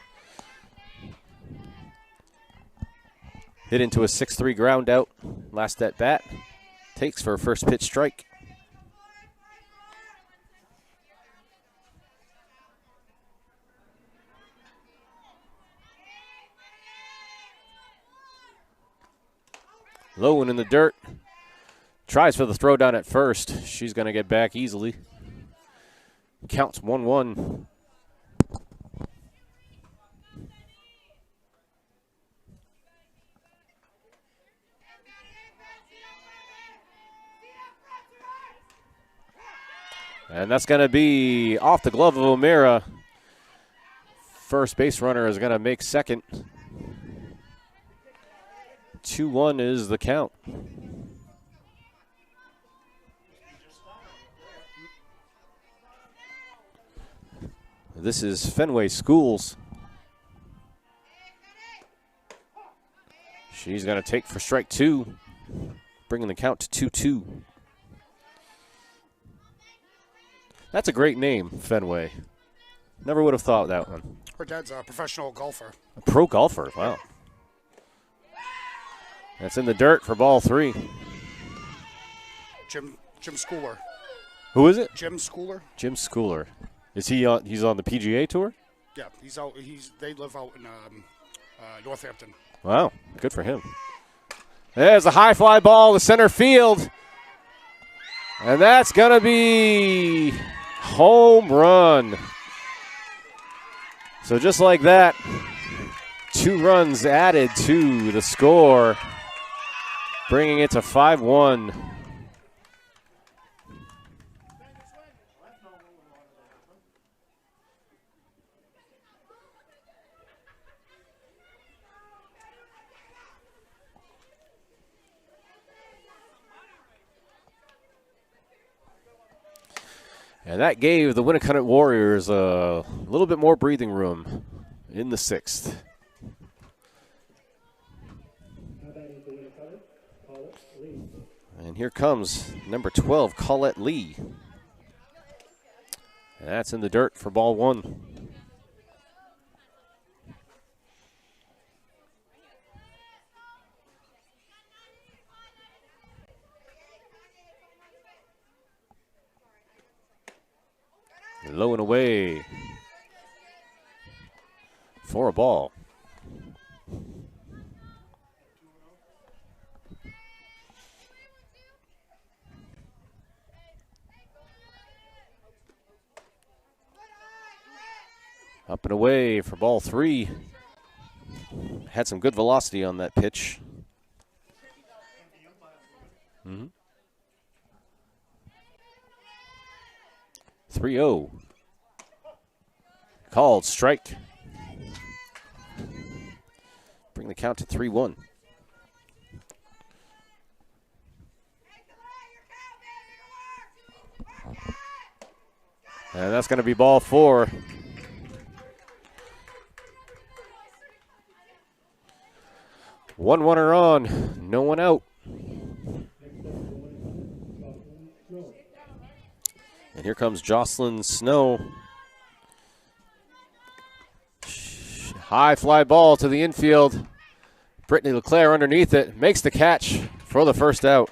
Hit into a 6-3 ground out. Last at bat. Takes for a first pitch strike. Low one in the dirt. Tries for the throw down at first. She's going to get back easily. Counts 1-1. And that's going to be off the glove of O'Meara. First base runner is going to make second. 2-1 is the count. This is Fenway Schools. She's going to take for strike 2, bringing the count to 2-2. That's a great name, Fenway. Never would have thought that one. Her dad's a professional golfer. A pro golfer, wow. That's in the dirt for ball 3. Jim Schooler. Who is it? Jim Schooler. Jim Schooler. Is he on? He's on the PGA Tour? Yeah, he's out. They live out in Northampton. Wow, good for him. There's a high fly ball to center field. And that's going to be Home run. So just like that, 2 runs added to the score, bringing it to 5-1. And that gave the Winnacunnet Warriors a little bit more breathing room in the 6th. And here comes number 12, Colette Lee. And that's in the dirt for ball 1. Low and away for a ball. Up and away for ball 3. Had some good velocity on that pitch. 3-0. Called strike. Bring the count to 3-1. And that's going to be ball 4. One runner on, no one out. And here comes Jocelyn Snow. High fly ball to the infield. Brittany LeClaire underneath it, makes the catch for the first out.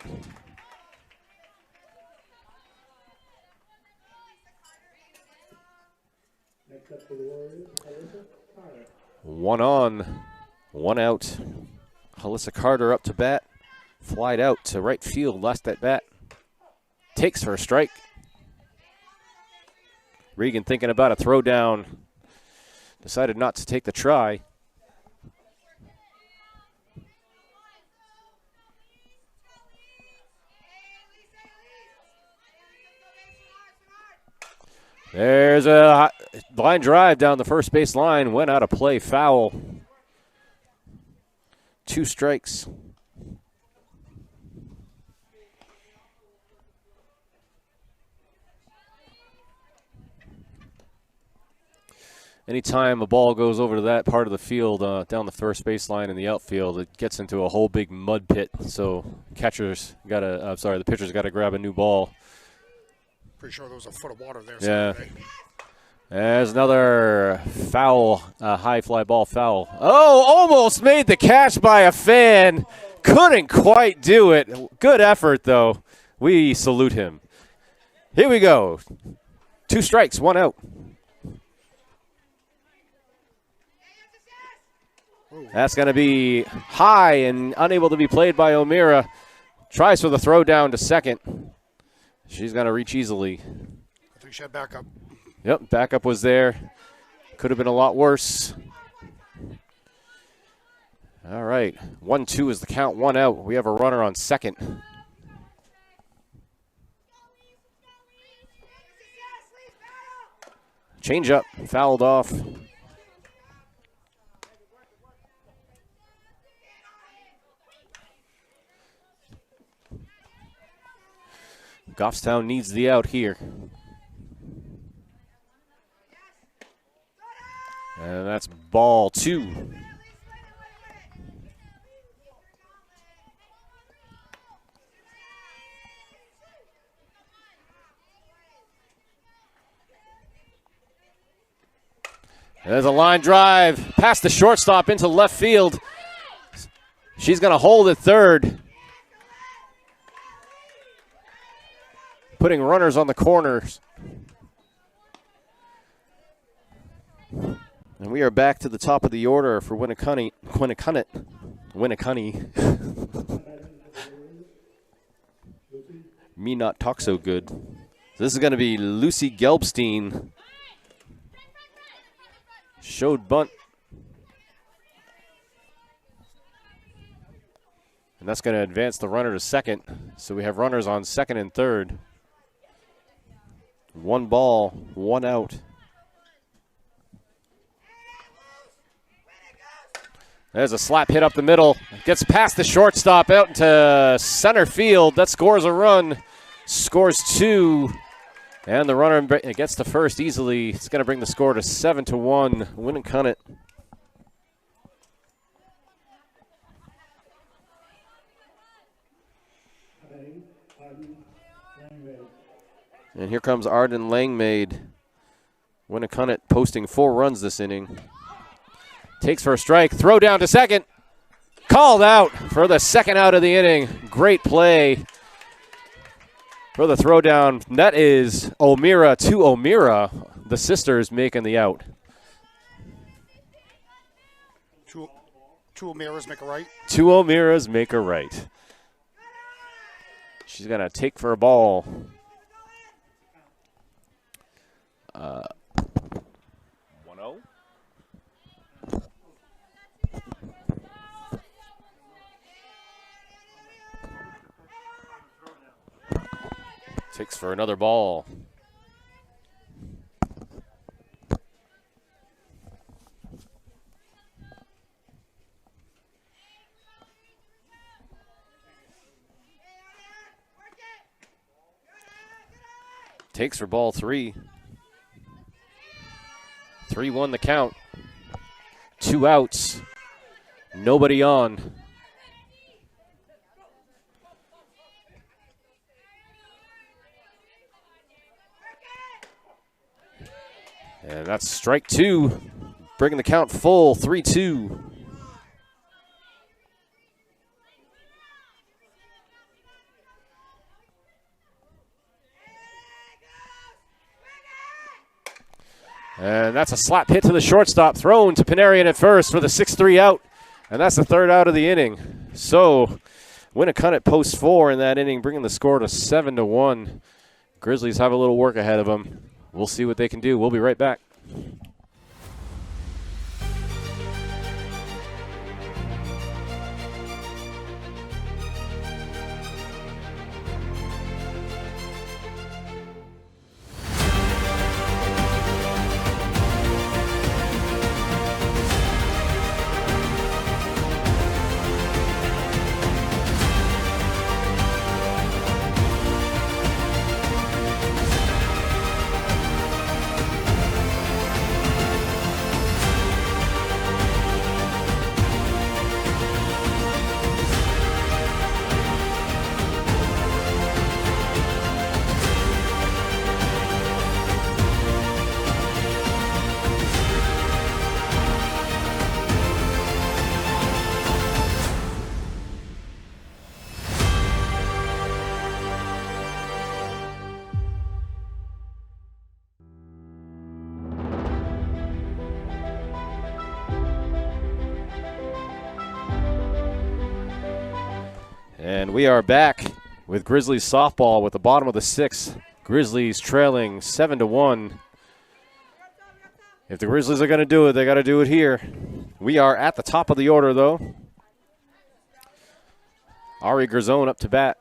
One on, one out. Alyssa Carter up to bat. Flied out to right field, last at bat. Takes her strike. Regan thinking about a throw down. Decided not to take the try. There's a line drive down the first base line. Went out of play, foul. 2 strikes. Anytime a ball goes over to that part of the field, down the first baseline in the outfield, it gets into a whole big mud pit. So the pitcher's got to grab a new ball. Pretty sure there was a foot of water there. Yeah. Saturday. There's another foul, high fly ball foul. Oh, almost made the catch by a fan. Couldn't quite do it. Good effort, though. We salute him. Here we go. 2 strikes, 1 out. That's going to be high and unable to be played by O'Meara. Tries for the throw down to second. She's going to reach easily. I think she had backup. Yep, backup was there. Could have been a lot worse. All right, 1-2 is the count, 1 out. We have a runner on second. Change up, fouled off. Goffstown needs the out here. And that's ball 2. There's a line drive past the shortstop into left field. She's going to hold at third. Putting runners on the corners. And we are back to the top of the order for Winnacunnet. Me not talk so good. So this is going to be Lucy Gelbstein. Showed bunt. And that's going to advance the runner to second. So we have runners on second and third. 1 ball, 1 out. There's a slap hit up the middle. Gets past the shortstop out into center field. That scores a run. Scores 2. And the runner gets to first easily. It's going to bring the score to 7-1. Winnacunnet. And here comes Arden Langmaid. Winnacunnet posting 4 runs this inning. Takes for a strike. Throw down to second. Called out for the second out of the inning. Great play for the throw down. That is O'Meara to O'Meara. The sisters making the out. Two O'Mearas make a right. 2 O'Mearas make a right. She's going to take for a ball. 1-0. Takes for another ball. Takes for ball 3. 3-1 the count. 2 outs. Nobody on. And that's strike 2, bringing the count full, 3-2. And that's a slap hit to the shortstop, thrown to Panarian at first for the 6-3 out. And that's the 3rd out of the inning. So Winnacunnet posts 4 in that inning, bringing the score to 7-1. Grizzlies have a little work ahead of them. We'll see what they can do. We'll be right back. And we are back with Grizzlies softball with the bottom of the 6th. Grizzlies trailing 7-1. If the Grizzlies are going to do it, they got to do it here. We are at the top of the order, though. Ari Garzone up to bat.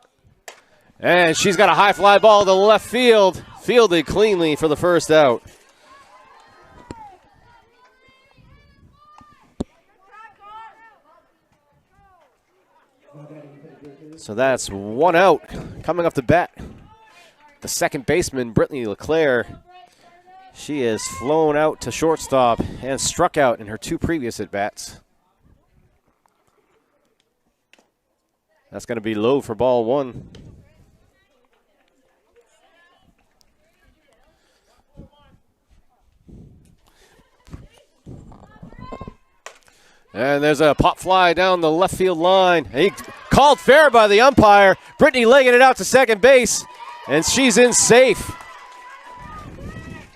And she's got a high fly ball to left field. Fielded cleanly for the 1st out. So that's 1 out. Coming up to bat, the second baseman, Brittany LeClaire. She has flown out to shortstop and struck out in her 2 previous at-bats. That's going to be low for ball 1. And there's a pop fly down the left field line. He called fair by the umpire. Brittany legging it out to second base, and she's in safe.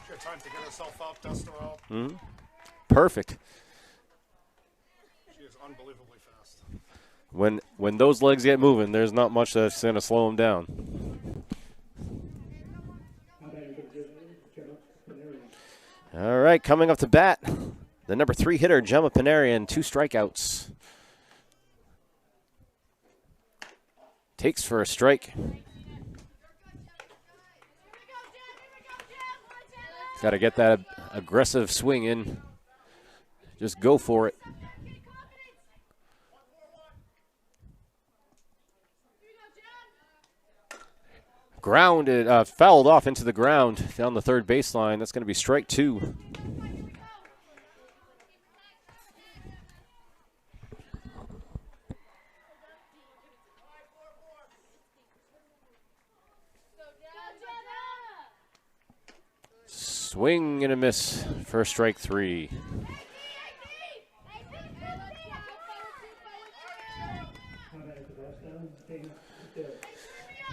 Good time to get herself up, dust her out. Mm-hmm. Perfect. She is unbelievably fast. When those legs get moving, there's not much that's going to slow them down. All right, coming up to bat, the number 3 hitter, Gemma Panarian, 2 strikeouts. Takes for a strike. Got to get that aggressive swing in. Just go for it. Grounded, fouled off into the ground down the third baseline. That's going to be strike 2. Swing and a miss for strike 3.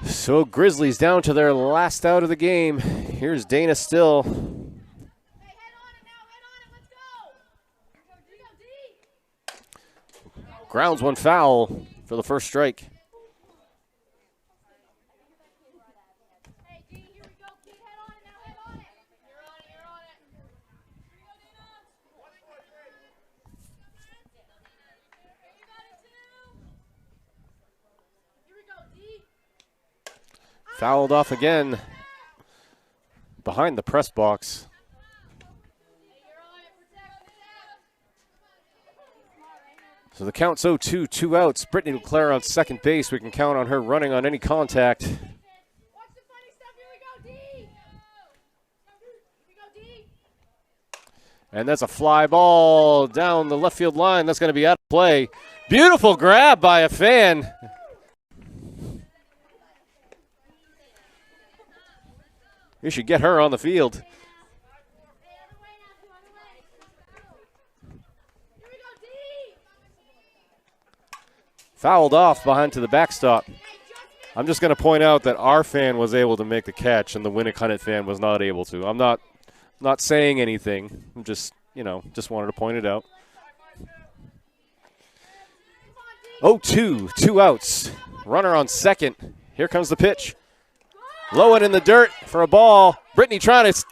So Grizzlies down to their last out of the game. Here's Dana Still. Grounds one foul for the first strike. Fouled off again behind the press box. So the count's 0-2, 2 outs. Brittany LeClaire on second base. We can count on her running on any contact. And that's a fly ball down the left field line. That's going to be out of play. Beautiful grab by a fan. You should get her on the field. Fouled off behind to the backstop. I'm just going to point out that our fan was able to make the catch and the Winnacunnet fan was not able to. I'm not saying anything. I'm just, just wanted to point it out. 0-2, 2 outs. Runner on second. Here comes the pitch. Low and in the dirt for a ball. Brittany trying to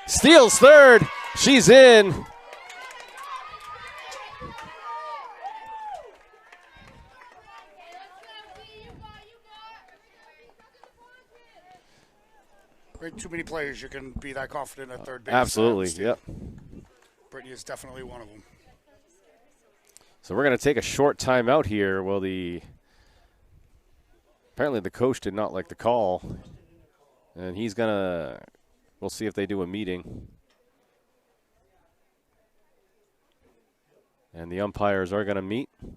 steals third. She's in. Too many players you can be that confident at third base. Absolutely, yep. Brittany is definitely one of them. So we're going to take a short timeout here. Well, apparently the coach did not like the call. And we'll see if they do a meeting. And the umpires are going to meet. I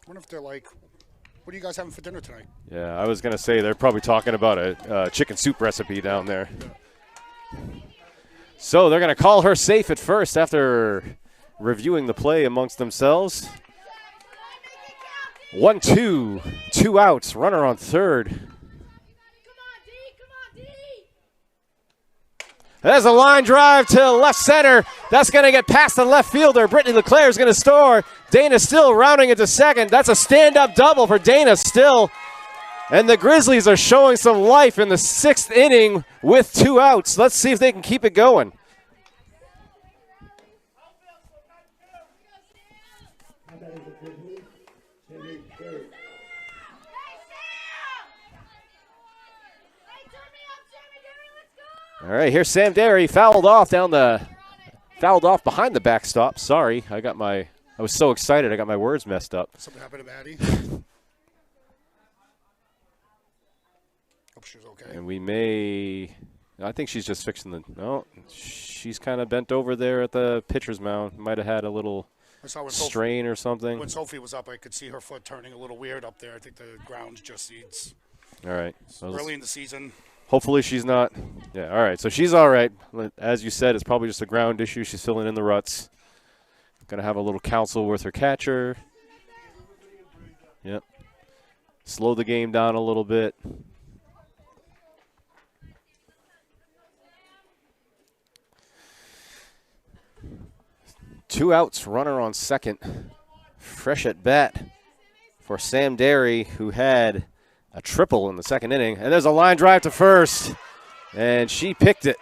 wonder if they're like, what are you guys having for dinner tonight? Yeah, I was going to say they're probably talking about a chicken soup recipe down there. So they're going to call her safe at first after reviewing the play amongst themselves. 1-2, 2 outs, runner on third. There's a line drive to left center. That's going to get past the left fielder. Brittany LeClaire is going to score. Dana Still rounding it to second. That's a stand-up double for Dana Still. And the Grizzlies are showing some life in the 6th inning with 2 outs. Let's see if they can keep it going. All right, here's Sam Derry, fouled off behind the backstop. Sorry, I was so excited I got my words messed up. Something happened to Maddie. Hope she's okay. And I think she's just fixing she's kind of bent over there at the pitcher's mound. Might have had a little strain or something. When Sophie was up, I could see her foot turning a little weird up there. I think the ground just needs. All right. Early in the season. Hopefully she's not. Yeah, all right. So she's all right. As you said, it's probably just a ground issue. She's filling in the ruts. Going to have a little counsel with her catcher. Yep. Slow the game down a little bit. Two outs, runner on second. Fresh at bat for Sam Derry, who had a triple in the second inning. And there's a line drive to first, and she picked it.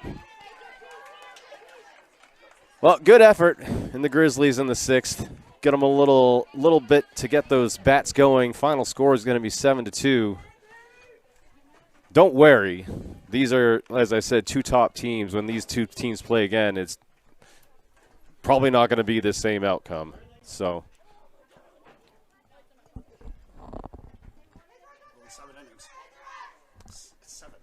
Well, good effort in the Grizzlies in the sixth. Get them a little bit to get those bats going. Final score is going to be 7-2. Don't worry. These are, as I said, two top teams. When these two teams play again, it's probably not going to be the same outcome. So 7 innings. 7.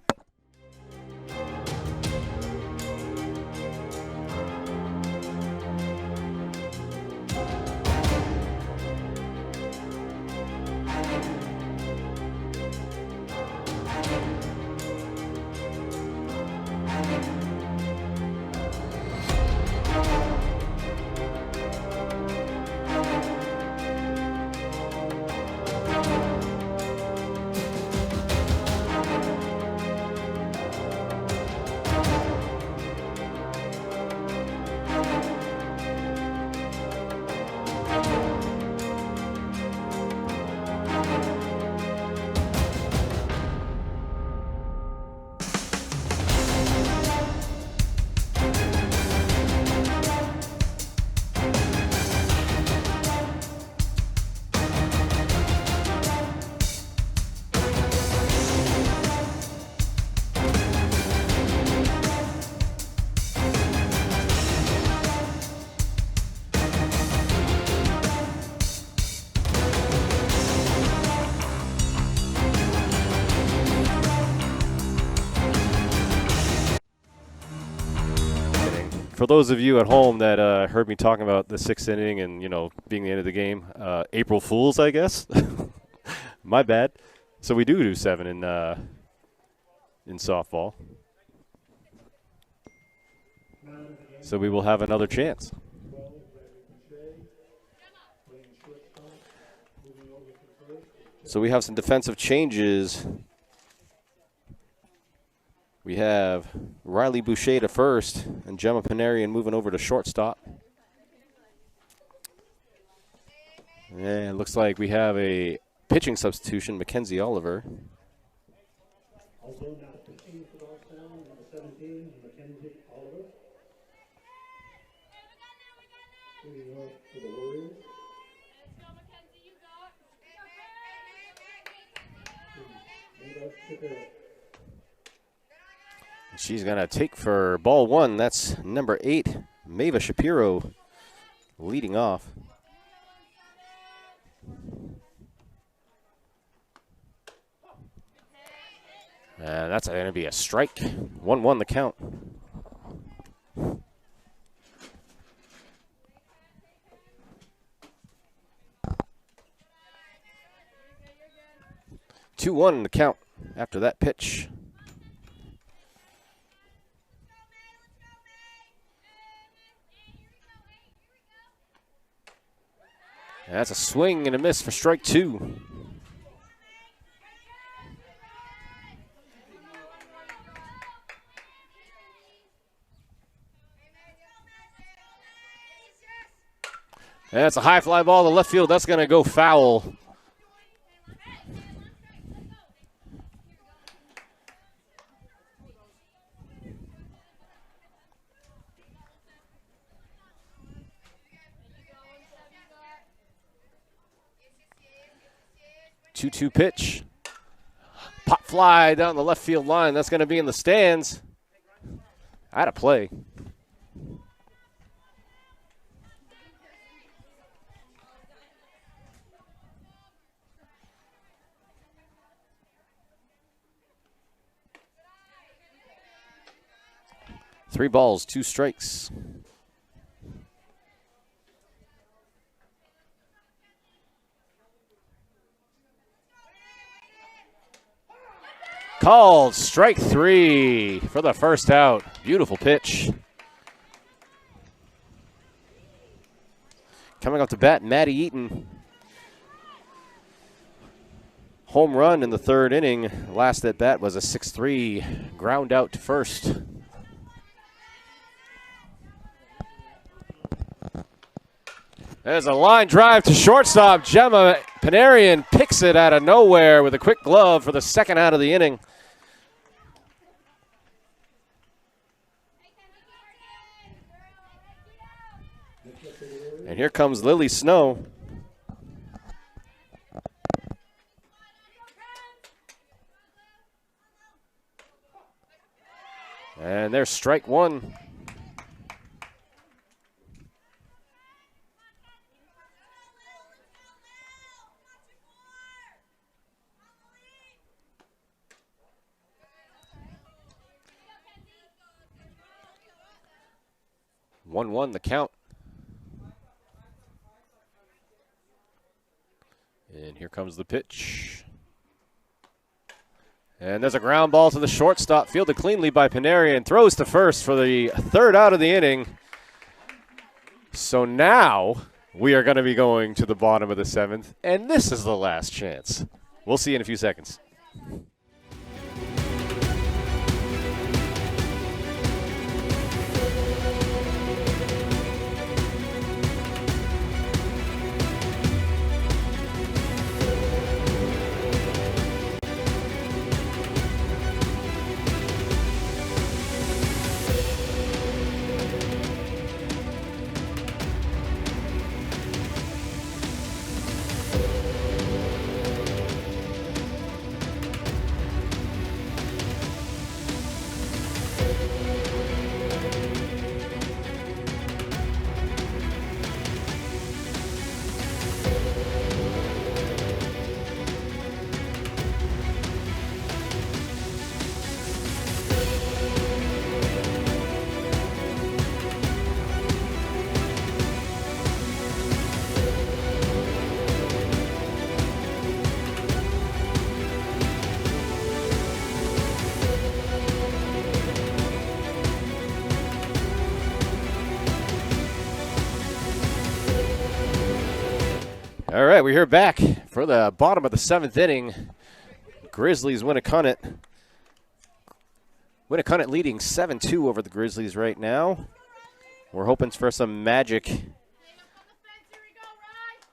for those of you at home that heard me talking about the sixth inning and, being the end of the game, April Fools, I guess. My bad. So we do 7 in softball. So we will have another chance. So we have some defensive changes. We have Riley Boucher to first and Gemma Panarian moving over to shortstop. And it looks like we have a pitching substitution, Mackenzie Oliver. Also now pitching for Goffstown, number 17, Mackenzie Oliver. Moving on for the Warriors. She's going to take for ball one. That's number 8, Mava Shapiro, leading off. And that's going to be a strike. 1-1 the count. Two one the count after that pitch. And that's a swing and a miss for strike 2. And that's a high fly ball to left field. That's going to go foul. Two-two pitch. Pop fly down the left field line. That's going to be in the stands. Out of play. Three balls, 2 strikes. Called strike 3 for the first out. Beautiful pitch. Coming up to bat, Maddie Eaton. Home run in the third inning. Last at bat was a 6-3 ground out to first. There's a line drive to shortstop. Gemma Panarian picks it out of nowhere with a quick glove for the second out of the inning. And here comes Lily Snow. And there's strike one. One the count. And here comes the pitch. And there's a ground ball to the shortstop, fielded cleanly by Panarian. Throws to first for the third out of the inning. So now we are going to be going to the bottom of the seventh, and this is the last chance. We'll see you in a few seconds. All right, we're here back for the bottom of the seventh inning. Grizzlies Winnacunnet. Winnacunnet leading 7-2 over the Grizzlies right now. We're hoping for some magic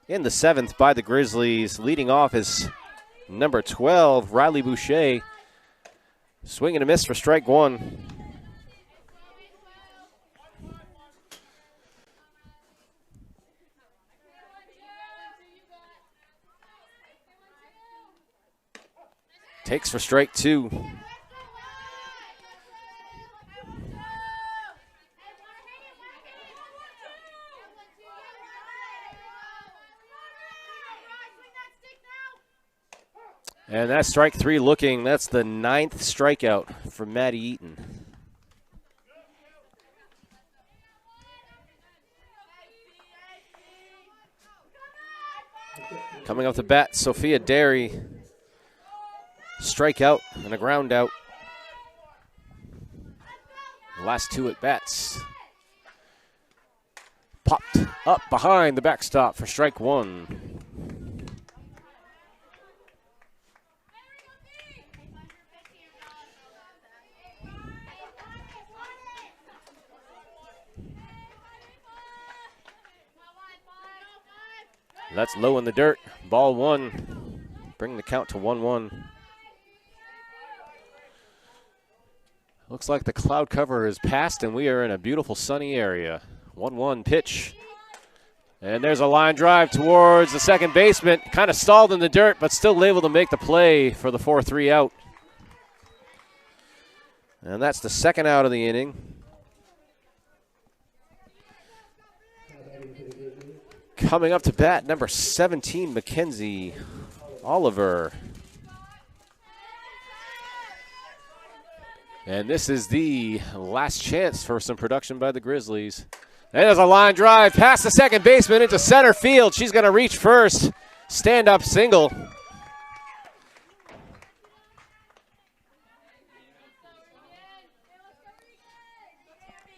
in the seventh by the Grizzlies. Leading off is number 12, Riley Boucher. Swing and a miss for strike one. Takes for strike two. And that's strike three looking. That's the 9th strikeout for Maddie Eaton. Coming up to bat, Sophia Derry. Strikeout and a ground out. The last two at bats. Popped up behind the backstop for strike one. That's low in the dirt. Ball one. Bring the count to 1-1. Looks like the cloud cover is passed, and we are in a beautiful sunny area. 1-1 pitch. And there's a line drive towards the second baseman. Kind of stalled in the dirt, but still able to make the play for the 4-3 out. And that's the second out of the inning. Coming up to bat, number 17, Mackenzie Oliver. And this is the last chance for some production by the Grizzlies. And there's a line drive past the second baseman into center field. She's going to reach first. Stand-up single.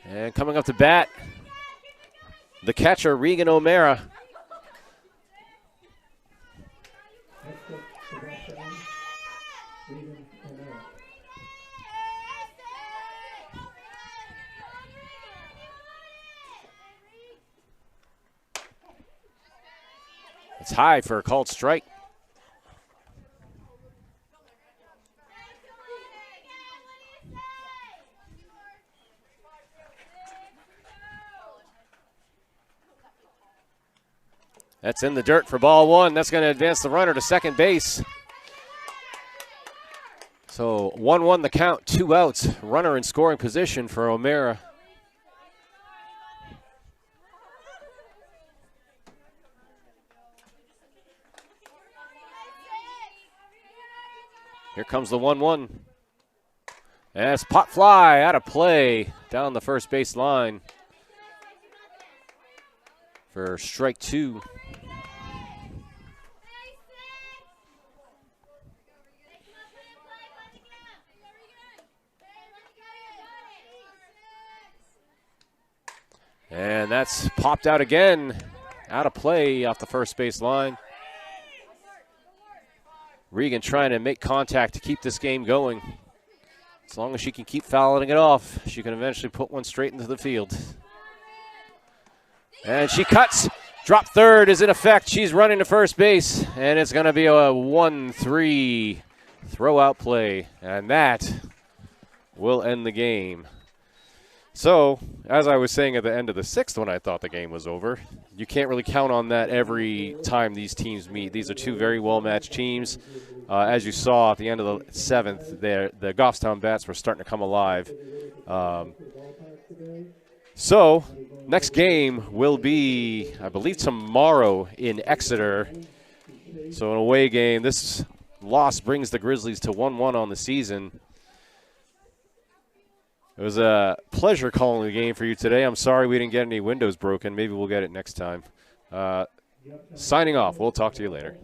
And coming up to bat, the catcher, Regan O'Mara. It's high for a called strike. That's in the dirt for ball one. That's going to advance the runner to second base. So 1-1 the count, 2 outs. Runner in scoring position for O'Mara. Here comes the 1-1. And it's pop fly out of play down the first base line for strike 2. And that's popped out again, out of play off the first base line. Regan trying to make contact to keep this game going. As long as she can keep fouling it off, she can eventually put one straight into the field. And she cuts. Drop third is in effect. She's running to first base, and it's going to be a 1-3 throw-out play. And that will end the game. So, as I was saying at the end of the 6th when I thought the game was over, you can't really count on that every time these teams meet. These are two very well-matched teams. As you saw at the end of the 7th, the Goffstown Bats were starting to come alive. So, next game will be, I believe, tomorrow in Exeter. So, an away game. This loss brings the Grizzlies to 1-1 on the season. It was a pleasure calling the game for you today. I'm sorry we didn't get any windows broken. Maybe we'll get it next time. Signing off. We'll talk to you later.